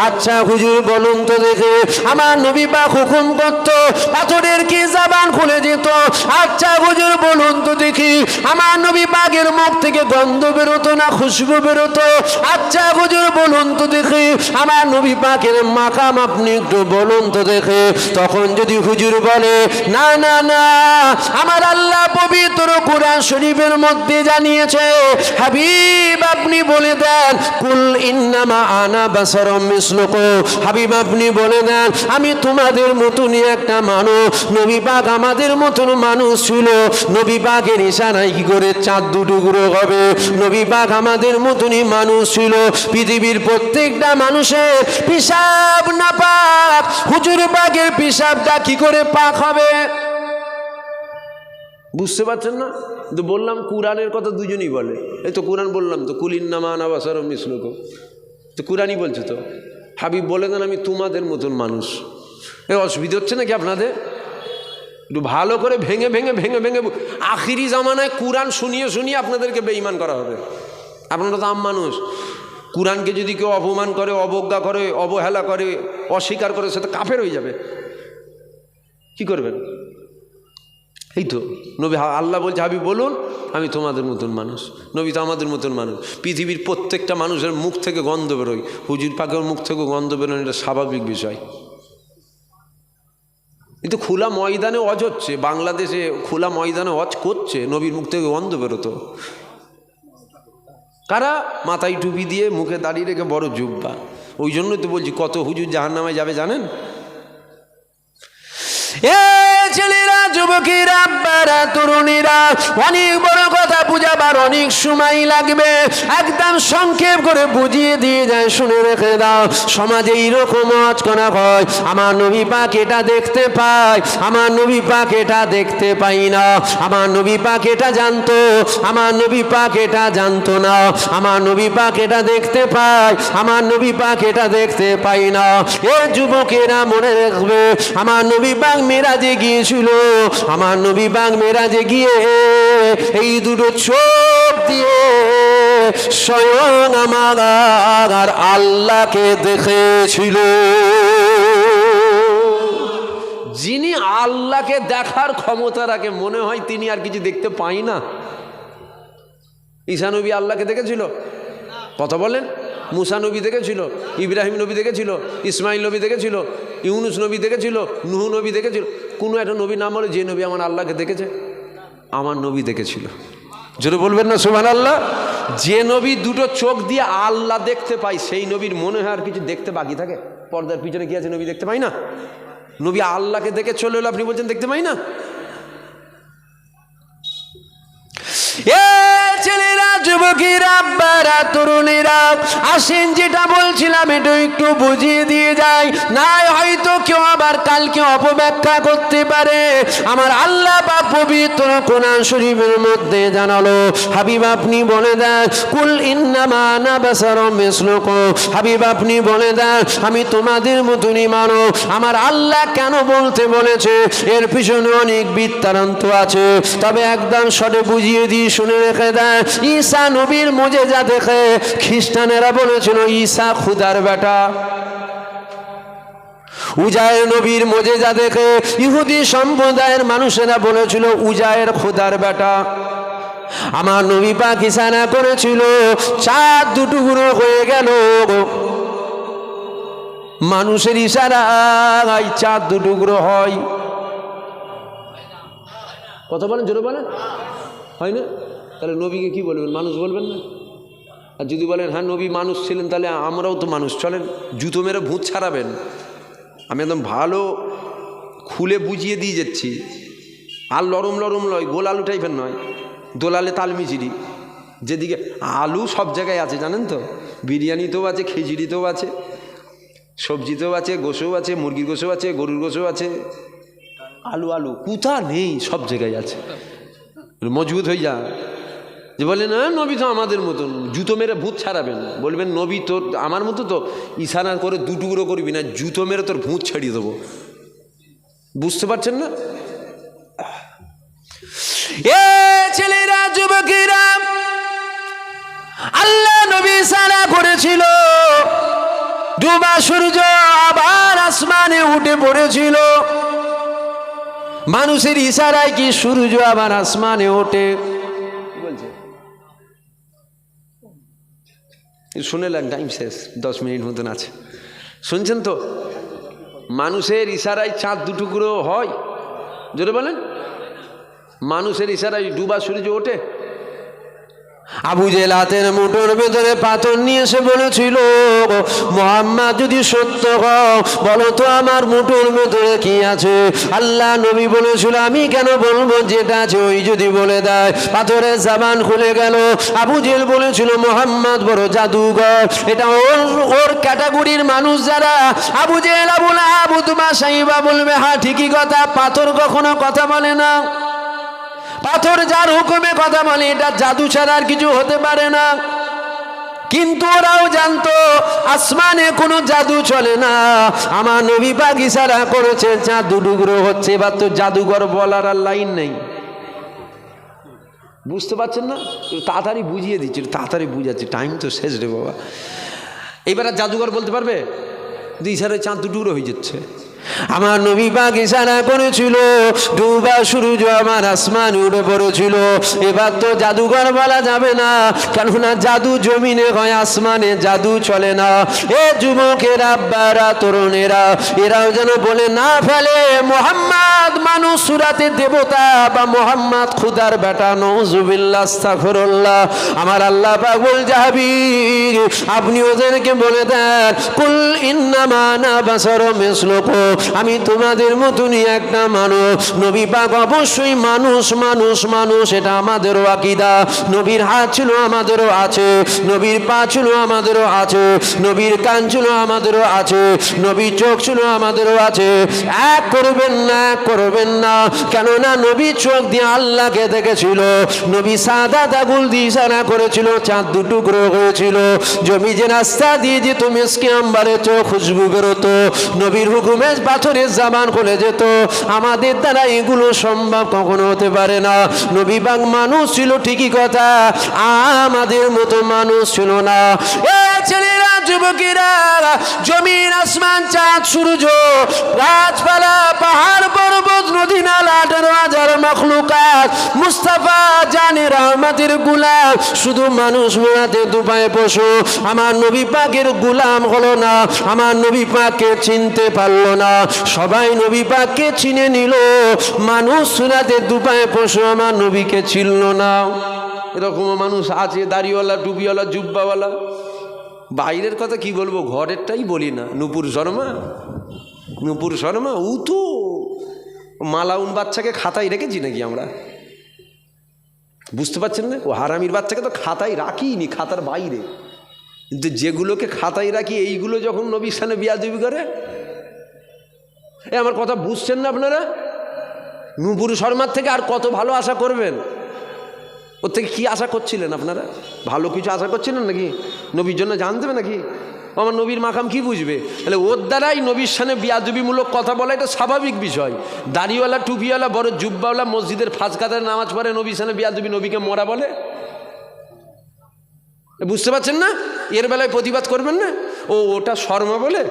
আচ্ছা হুজুর বলুন তো দেখে, আমার নবী পাক হুকুম করতো পাথরের কি জবান খুলে যেত? আচ্ছা হুজুর বলুন তো দেখি, আমার নবী পাকের মুখ থেকে গন্ধ বেরোতো না খুশবু বেরোতো? আচ্ছা হুজুর বলুন তো দেখি, আমার নবী পাকের মাকাম আপনি একটু বলুন তো দেখে? তখন যদি হুজুর বলে না না না, আমার আল্লাহ পবিত্র কুরআন শরীফের মধ্যে জানিয়েছে, হাবিব আপনি বলে দেন, কুল ইন্নামা আনা বাশারুম মিসলুকুম, হাবিব আপনি বলে দেন আমি তোমাদের মতনই একটা মানুষ। নবী পাক আমাদের মতন মানুষ ছিল দিয়েছিল নবী পাকের ইশারায় কি করে চাঁদ দুটুকরো হবে। নবী পাক আমাদের মতনই মানুষ ছিল, পৃথিবীর প্রত্যেকটা মানুষের পিশাব না পাক, হুজুর পাকের পিশাবটা কি করে পাক হবে? বুঝতে পারছেন না? তো বললাম কুরআনের কথা দুজনই বলে, এই তো কুরআন বললাম তো, কুলিন্নামা আনা বাশারুম মিসলুকুম, তো কুরআনই বলছে তো। হাবিব বলে দেন আমি তোমাদের মতন মানুষ। এ অসুবিধা হচ্ছে নাকি আপনাদের? একটু ভালো করে ভেঙে ভেঙে ভেঙে ভেঙে, আখিরি জামানায় কুরআন শুনিয়ে শুনিয়ে আপনাদেরকে বেঈমান করা হবে। আপনারা তো আম মানুষ, কুরআনকে যদি কেউ অপমান করে, অবজ্ঞা করে, অবহেলা করে, অস্বীকার করে, সে তো কাফের হয়ে যাবে। কি করবেন? এই তো নবী, আল্লাহ বলছে হাবিব বলুন আমি তোমাদের মতন মানুষ। নবী তো আমাদের মতন মানুষ। পৃথিবীর প্রত্যেকটা মানুষের মুখ থেকে গন্ধ বেরোয়, হুজুর পাকের মুখ থেকে গন্ধ বেরোয়, এটা স্বাভাবিক বিষয়। কিন্তু খোলা ময়দানে অজ হচ্ছে, বাংলাদেশে খোলা ময়দানে অজ করছে, নবীর মুখ থেকে গন্ধ বেরোতো। কারা? মাথায় টুপি দিয়ে মুখে দাঁড়িয়ে রেখে বড় জুব্বা। ওই জন্যই তো বলছি কত হুজুর জাহান্নামে যাবে জানেন? এ ছেলেরা, যুবকেরা, আব্বারা, তরুণীরা, অনেক বড় কথা বুঝাবার অনেক সময় লাগবে, একদম সংক্ষেপ করে বুঝিয়ে দিয়ে যায়, শুনে রেখে দাও। সমাজে এইরকম ওয়াজ করা হয়, আমার নবী পাক এটা দেখতে পায়, আমার নবী পাক এটা দেখতে পাই না, আমার নবী পাক এটা জানতো, আমার নবী পাক এটা জানতো না, আমার নবী পাক এটা দেখতে পায়, আমার নবী পাক এটা দেখতে পাই না। এ যুবকেরা মনে রাখবে, আমার নবী পাক মেরাজে গিয়েছিল, আমার নবী পাক মেরাজে গিয়ে এই দুটো চোখ দিয়ে স্বয়ং আমার আল্লাহকে দেখেছিল। যিনি আল্লাহকে দেখার ক্ষমতা রাখে, মনে হয় তিনি আর কিছু দেখতে পাই না। ঈসা নবী আল্লাহকে দেখেছিল? কথা বলেন। মুসা নবী দেখেছিল, ইব্রাহিম নবী দেখেছিল, ইসমাইল নবী দেখেছিল, ইউনুস নবী দেখেছিল, নূহ নবী দেখেছিল। কোনো একটা নবী নাম বলে যে নবী আমার আল্লাহকে দেখেছে? আমার নবী দেখেছিল। জোরে বলবেন না সুবহানাল্লাহ? যে নবী দুটো চোখ দিয়ে আল্লাহ দেখতে পাই, সেই নবীর মনে হয় আর কিছু দেখতে বাকি থাকে? পর্দার পিছনে কি আছে নবী দেখতে পাই না? নবী আল্লাহকে দেখে চলে এলো, আপনি বলছেন দেখতে পাই না? এ ছেলেরা, যুবকেরা, আব্বারা, তরুণীরা, আসেন যেটা বলছিলাম এটা একটু বুঝিয়ে দিয়ে যায়, নাই হয়তো কেউ আবার কালকে অপব্যাখ্যা করতে পারে। আমার আল্লাহ পাক পবিত্র কোরআন শরীফের মধ্যে জানালো, হাবিব আপনি বলে দেন, কুল ইন্নামা আনা বাশারুম মিসলুকুম, হাবিব আপনি বলে দেন আমি তোমাদের মতনই মানব। আমার আল্লাহ কেন বলতে বলেছে এর পিছনে অনেক বৃত্তান্ত আছে, তবে একদম শর্টে বুঝিয়ে দিয়ে শুনে রেখে দেন। ঈসা নবীর মুজিজা দেখে খ্রিস্টানেরা বলেছিল ঈসা খুদার বেটা। উজায়ের নবীর মুজিজা দেখে ইহুদি সম্প্রদায়ের মানুষেরা বলেছিল উজায়ের খুদার বেটা। আমার নবী পাক ইশারা করেছিল, চাঁদ দুটুকরো হয়ে গেল। মানুষের ইশারায় চাঁদ দুটুকরো হয়। কথা বলেন, জোরে বলেন। হয় না? তাহলে নবীকে কি বলবেন? মানুষ বলবেন না? আর যদি বলেন হ্যাঁ নবী মানুষ ছিলেন, তাহলে আমরাও তো মানুষ, চলেন জুতো মেরে ভূত ছাড়াবেন। আমি একদম ভালো খুলে বুঝিয়ে দিয়ে যাচ্ছি। আর লরম লরম নয়, গোল আলু টাইপের নয়, দোলালে তাল মিচিরি। যেদিকে আলু সব জায়গায় আছে জানেন তো, বিরিয়ানিতেও আছে, খিচুড়িতেও আছে, সবজিতেও আছে, গোশও আছে, মুরগির গোশও আছে, গরুর গোশও আছে। আলু আলু কোথা নেই, সব জায়গায় আছে। মজবুত হয়ে যা। যে বলেন না নবী তো আমাদের মতন, জুতো মেরে ভূত ছাড়াবেন, বলবেন নবী তোর আমার মতো তো ইশারা করে দুটুকরো করবি না, জুতো মেরে তোর ভূত ছাড়িয়ে দেবো। বুঝতে পারছেন না? এ ছেলেরা, যুবকেরা, আল্লাহ নবী ইশারা করেছিল, ডুবা সূর্য আবার আসমানে উঠে পড়েছিল। মানুষের ইশারায় কি সূর্য আবার আসমানে ওঠে? শুনেলেন? টাইম শেষ, 10 মিনিট মতন আছে। শুনছেন তো? মানুষের ইশারায় চাঁদ দুটুকরো হয়? জোরে বলেন। মানুষের ইশারায় ডুবা সূর্য ওঠে? আবু জেহেল হাতের মুঠোর ভেতরে পাথর নিয়ে এসে বলেছিল, মুহাম্মদ যদি সত্য হও বলো তো আমার মুঠোর ভেতরে কি আছে। আল্লাহ নবী বলেছিল, আমি কেন বলবো, যেটা আছে ওই যদি বলে দেয়। পাথরের জবান খুলে গেল। আবু জেহেল বলেছিল, মুহাম্মদ বড় জাদুঘর। এটা ওর ক্যাটাগরির মানুষ যারা। আবু জেহেল আবু লাহাব উতবা সাইবা বলবে, হ্যাঁ ঠিকই কথা, পাথর কখনো কথা বলে না। পাথর যার হুকুমে কথা বলে, এটা জাদু ছাড়া আর কিছু হতে পারে না। কিন্তু ওরাও জানতো আসমানে কোনো জাদু চলে না। আমার নবী পাক ইশারা করেছে, চাঁদ টুকরো হচ্ছে। এবার তো জাদুঘর বলার আর লাইন নেই। বুঝতে পারছেন না? তাড়াতাড়ি বুঝিয়ে দিচ্ছি, তাড়াতাড়ি বুঝাচ্ছি, টাইম তো শেষ রে বাবা। এবার আর জাদুঘর বলতে পারবে? ইশারায় চাঁদ টুকরো হয়ে যাচ্ছে। আমার নবী পাক ইশারা করেছিল, ডুবা সূর্য আমার আসমানে উঠে পড়েছিল। এবার তো জাদুঘর বলা যাবে না, কেননা জাদু জমিনে হয়, আসমানে জাদু চলে না। এ যুবকেরা, আব্বারা, তরুণেরা, এরাও যেন বলে না ফেলে মুহাম্মদ মানুষ সুরাতে দেবতা বা মুহাম্মদ খুদার বেটা। নাউজুবিল্লাহ, আস্তাগফিরুল্লাহ। আমার আল্লাহ পাক বল যাবি, আপনি ওদেরকে বলে দেন, কুল ইন্নামা আনা বাশারুম মিসলুকুম, আমি তোমাদের মতনই একটা মানুষ। নবী পাক অবশ্যই মানুষ, মানুষ, মানুষ, এটা আমাদেরও আকীদা। নবীর হাত ছিল, আমাদেরও আছে। নবীর পা ছিল, আমাদেরও আছে। নবীর কান ছিল, আমাদেরও আছে। নবীর চোখ ছিল, আমাদেরও আছে। এক করবেন না, এক করবেন না, কেননা নবী চোখ দিয়ে আল্লাহকে দেখেছিল। নবী সাদা আঙ্গুল দিয়ে ইশারা করেছিল, চাঁদ দুটুকরো হয়েছিল। জমি যে রাস্তা দিয়ে যেত মিসকে আম্বারে চোখ খুশবু বেরোতো। নবীর হুকুমে পাথরের জবান খুলে যেত। আমাদের দ্বারা এগুলো সম্ভব কখনো হতে পারে না। নবী পাক মানুষ ছিল ঠিকই কথা, আমাদের মতো মানুষ ছিল না। এ ছেলেরা, যুবকেরা, জমিন, আসমান, চাঁদ, সূর্য, গাছপালা, পাহাড়, পর্বত, নদী, নালা, 18,000 মাখলুকাত, মুস্তাফা জানে রহমতের গুলাম, শুধু মানুষ মোড়াতে দুপায়ে পশু। আমার নবী পাকের গুলাম হলো না, আমার নবী পাককে চিনতে পারলো না। সবাই নবী পাককে চিনে নিল, মানুষ সুরাতে দুপায়ে পশু আমার নবীকে চিনল না। এরকম মানুষ আছে, দাড়িওয়ালা, টুপিওয়ালা, জুব্বাওয়ালা। বাইরের কথা কি বলবো, ঘরেরটাই বলি না। নূপুর শর্মা, নূপুর শর্মা, ও তো মালাউন বাচ্চাকে খাতায় রেখেছি নাকি আমরা? বুঝতে পারছেন না? ও হারামির বাচ্চাকে তো খাতায় রাখিনি, খাতার বাইরে। কিন্তু যেগুলোকে খাতায় রাখি, এইগুলো যখন নবীর সামনে বিয়াদবি করে, আমার কথা বুঝছেন না আপনারা? নূপুর শর্মার থেকে আর কত ভালো আশা করবেন? ওর থেকে কী আশা করছিলেন আপনারা? ভালো কিছু আশা করছিলেন নাকি? নবীর জন্য জান দেবে নাকি? আমার নবীর মাকাম কি বুঝবে? তাহলে ওর দ্বারাই নবীর সামনে বিয়াদবিমূলক কথা বলা এটা স্বাভাবিক বিষয়। দাড়িওয়ালা, টুপিওয়ালা, বড় জুব্বাওয়ালা মসজিদের ফাঁস কাতারে নামাজ পড়ে, নবীর সামনে বিয়াদবি, নবীকে মরা বলে। বুঝতে পারছেন না? এর বেলায় প্রতিবাদ করবেন না। ওটা শর্মা বলে,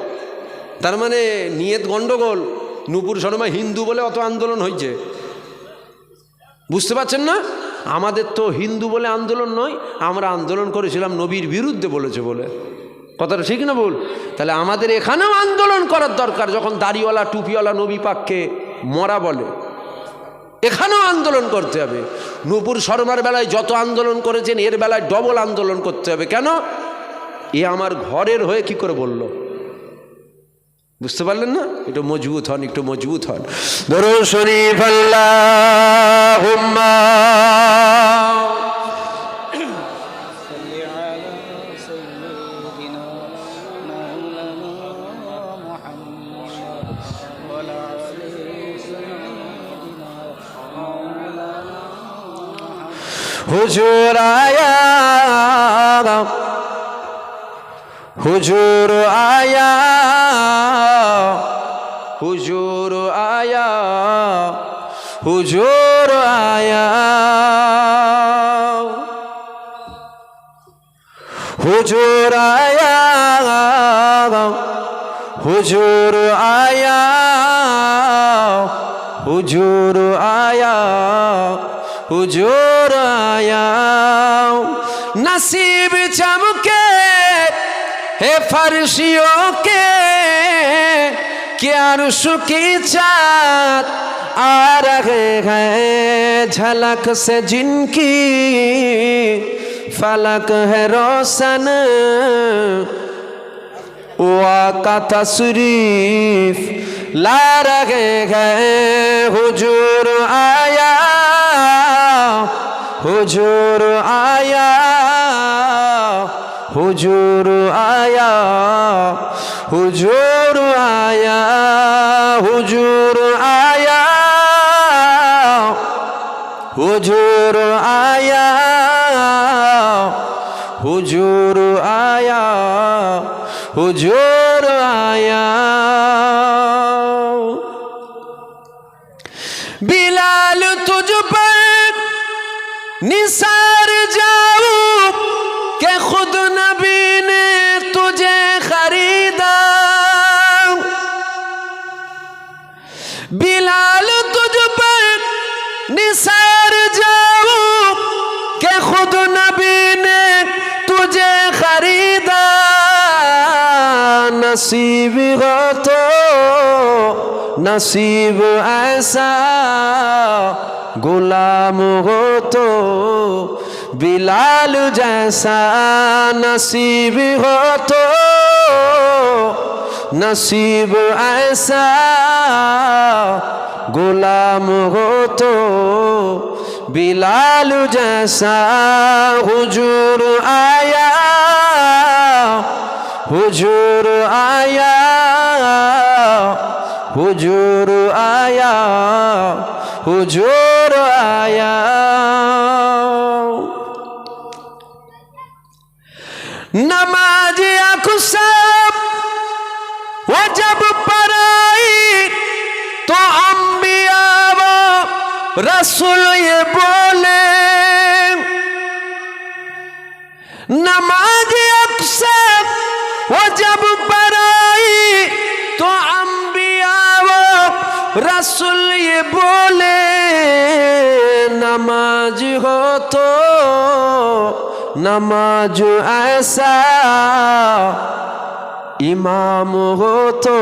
তার মানে নিয়ত গণ্ডগোল। নূপুর শর্মা হিন্দু বলে অত আন্দোলন হয়েছে। বুঝতে পারছেন না? আমাদের তো হিন্দু বলে আন্দোলন নয়, আমরা আন্দোলন করেছিলাম নবীর বিরুদ্ধে বলেছে বলে। কথাটা ঠিক না ভুল? তাহলে আমাদের এখানেও আন্দোলন করার দরকার। যখন দাড়িওয়ালা, টুপিওয়ালা নবী পাককে মরা বলে, এখানেও আন্দোলন করতে হবে। নূপুর শর্মার বেলায় যত আন্দোলন করেছেন, এর বেলায় ডবল আন্দোলন করতে হবে। কেন? এ আমার ঘরের হয়ে কি করে বলল? বুঝতে পারলেন না? একটু মজবুত হন, একটু মজবুত হন। দরুদ শরীফ আল্লাহুম্মা হুজুর আয়া, হুজুর আয়া, হুজুর আয়া, হুজুর আয়া, হুজুর আয়া, হুজুর আয়া, হুজুর আয়া, হুজুর আয়া। नसीब चमके हे फर्शियों के, क्या अर्श की चाँद आ रहे हैं झलक से जिनकी, फलक है रोशन वाका तशरीफ ला रहे हैं हुजूर आया हुजूर आया हुजूर आया हुजूर आया हुजूर आया हुजूर आया हुजूर आया हुजूर आया बिलाल तुझ पर निसार जाऊं के खुद नबी ने तुझे खरीदा बिलाल तुझ पर निसार जाऊं के खुद नबी ने तुझे खरीदा नसीब हो तो नसीब ऐसा गुलाम हो तो बिलाल जैसा नसीब हो तो नसीब ऐसा गुलाम हो तो बिलाल जैसा हुजूर आया हुजूर आया हुजूर आया हुजूर आया नमाज अक़सा वो जब पढ़ाई तो अंबिया वो रसूल ये बोले नमाज अक़सा वो जब पढ़ाई तो अंबिया वो रसूल ये बोले नमाज हो तो नमाज ऐसा इमाम हो तो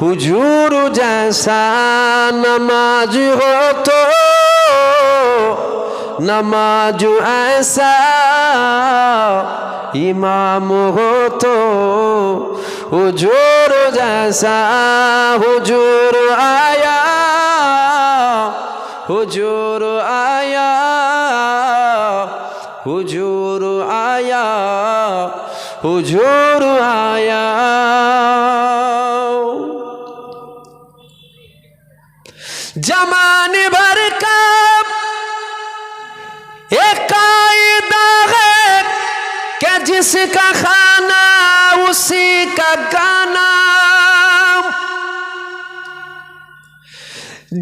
हुजूर जैसा नमाज हो तो नमाज ऐसा इमाम हो तो हुजूर जैसा हुजूर आया हुजूर आया हुजूर आया हुजूर आया जमाने भर का एक कायदा है कि जिसका खाना उसी का गाना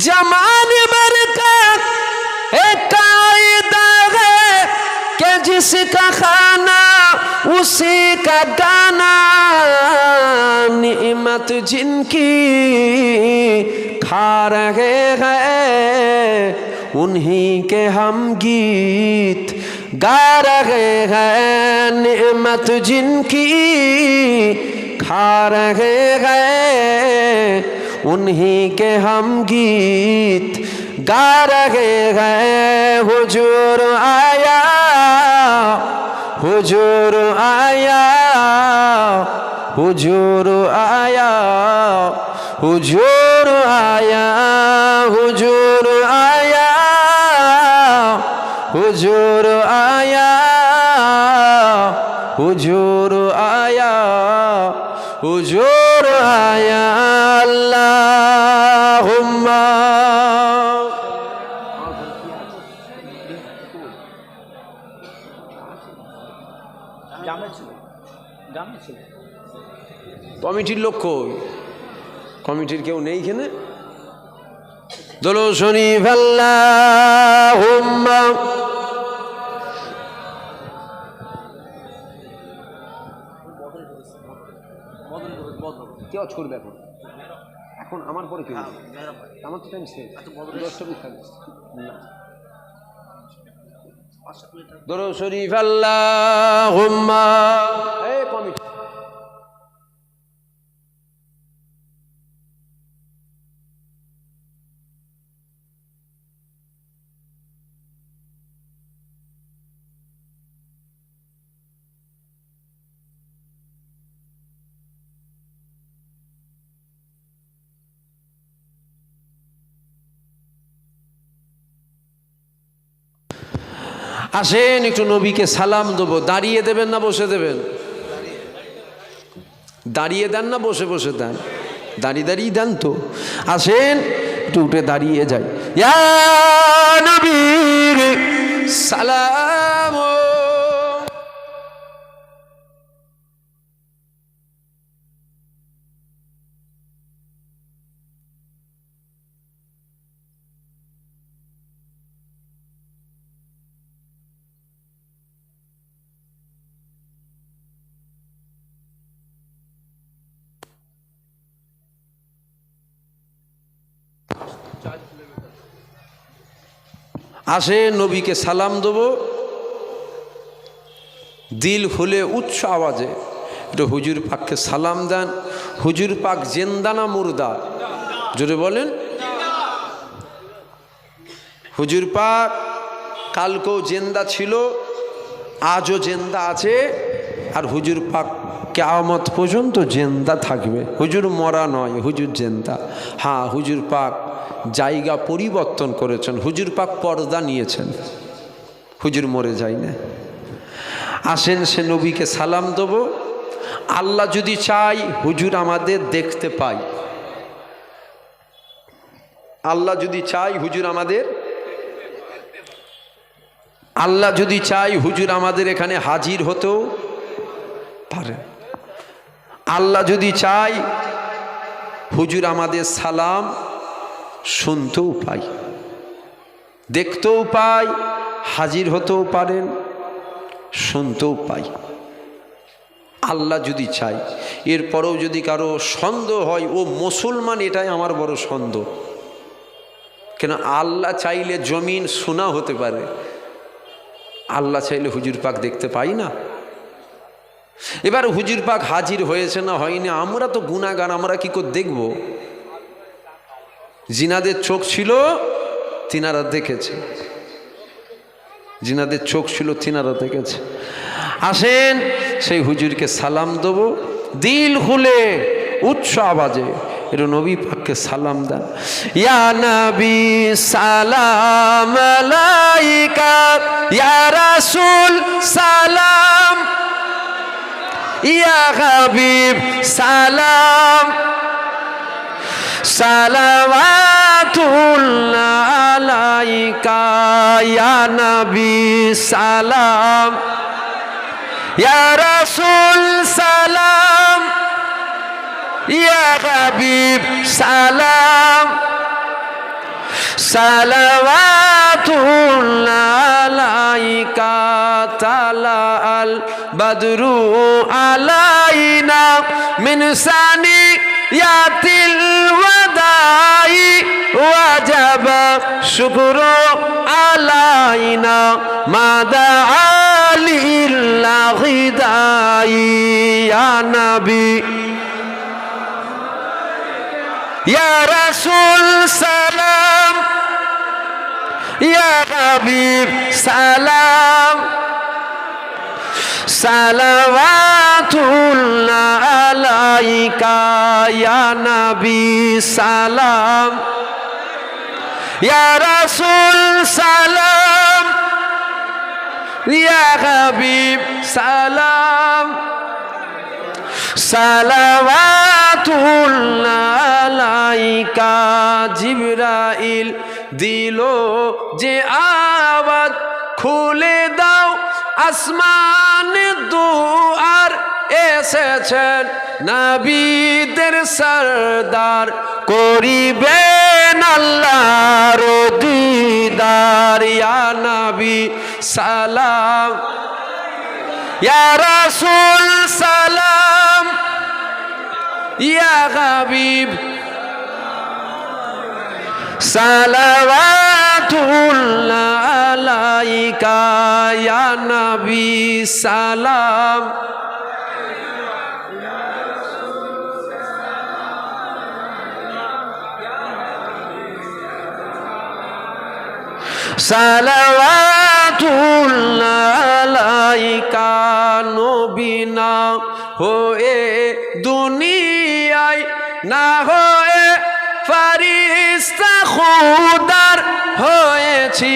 जमाने भर का एक कायदा है कि जिसका खाना उसी का गाना नियमत जिनकी खा रहे हैं उन्हीं के हम गीत गा रहे हैं नियमत जिनकी खा रहे हैं उन्हीं के हम गीत गा रहे हैं हुजूर आया हुजूर आया हुजूर आया हुजूर आया हुजूर आया हुजूर आया हुजूर आया हुजूर आया अल्लाहुम्मा কমিটির লক্ষ্য কমিটির কেউ নেই এখানে দোলো শরীফ আল্লাহুম্মা কে অজ করবে এখন এখন আমার পরে কেউ আমার তো টাইম শেষ 10টা মিনিট থাকবে না দোলো শরীফ আল্লাহুম্মা এই কমিটি আসেন একটু নবীকে সালাম দেবো। দাঁড়িয়ে দেবেন না বসে দেবেন? দাঁড়িয়ে দেন না বসে বসে দেন? দাঁড়িয়ে দাঁড়িয়ে দেন তো। আসেন একটু উঠে দাঁড়িয়ে যাই। ইয়া নবীর সালাম। আসে নবীকে সালাম দেবো, দিল খুলে উচ্চ আওয়াজে একটু হুজুর পাককে সালাম দেন। হুজুর পাক জিন্দা না মুর্দা? জোরে বলেন। হুজুর পাক কালকেও জিন্দা ছিল, আজও জিন্দা আছে, আর হুজুর পাক কিয়ামত পর্যন্ত জিন্দা থাকবে। হুজুর মরা নয়, হুজুর জিন্দা। হ্যাঁ, হুজুর পাক জায়গা পরিবর্তন করেছেন, হুজুর পাক পর্দা নিয়েছেন, হুজুর মরে যায় না। আসেন সে নবীকে সালাম দেবো। আল্লাহ যদি চাই হুজুর আমাদের দেখতে পাই, আল্লাহ যদি চাই হুজুর আমাদের, আল্লাহ যদি চাই হুজুর আমাদের এখানে হাজির হতেও পারে। আল্লাহ যদি চাই হুজুর আমাদের সালাম শুনতেও পাই, দেখতেও পাই, হাজির হতেও পারেন, শুনতেও পাই। আল্লাহ যদি চাই। এরপরেও যদি কারো সন্দেহ হয় ও মুসলমান, এটাই আমার বড় সন্দেহ। কেন আল্লাহ চাইলে জমিন সোনা হতে পারে, আল্লাহ চাইলে হুজুর পাক দেখতে পাই না। এবার হুজুর পাক হাজির হয়েছে না হয়নি, আমরা তো গুনাহগার, আমরা কি করে দেখব? জিনাদের চোখ ছিল, তিনারা দেখেছে। জিনাদের চোখ ছিল, তিনারা দেখেছে। আসেন সেই হুজুরকে সালাম দেবো, দিল খুলে উচ্চ আওয়াজে একটু নবী পাককে সালাম দেন। ইয়া নবী সালাম আলাইকা, ইয়া রাসূল সালাম, ইয়া হাবিব সালাম, সালাওয়াতুল্লাহ আলাইকা, ইয়া নবী সালাম, ইয়া রাসূল সালাম, ইয়া হাবিব সালাম, সালাওয়াতুল্লাহ আলাইকা, তালা আল বদরু আলাইনা মিন সানিয়াতিল ওয়াদাই, ওয়াজাবা শুকরু আলাইনা মাদা লিল্লাহি দাই। ইয়া নবী ইয়া রাসূল সালাম, ইয়া হাবিব সালাম, সালাওয়াতুল্লাহ আলাইকা, ইয়া নবী সালাম, ইয়া রাসূল সালাম, ইয়া হাবিব সালাম, সালাওয়াতুল্লাহ আলাইকা। জিবরাইল দিল যে আওয়াজ, খুলে দাও আসমান দুয়ার, এসেছেন নবীদের সরদার, করিবেন আল্লাহর দিদার। ইয়া নবী সালাম, ইয়া রাসূল সালাম, ইয়া হাবিব সালাওয়াতুল্লাহ আলাইকা, ইয়া নবী সালাম, সালাওয়াতুল্লাহ আলাইকা। নবী না হয়ে দুনিয়ায়, না হয়ে ফারিস্তা খুদার হয়েছি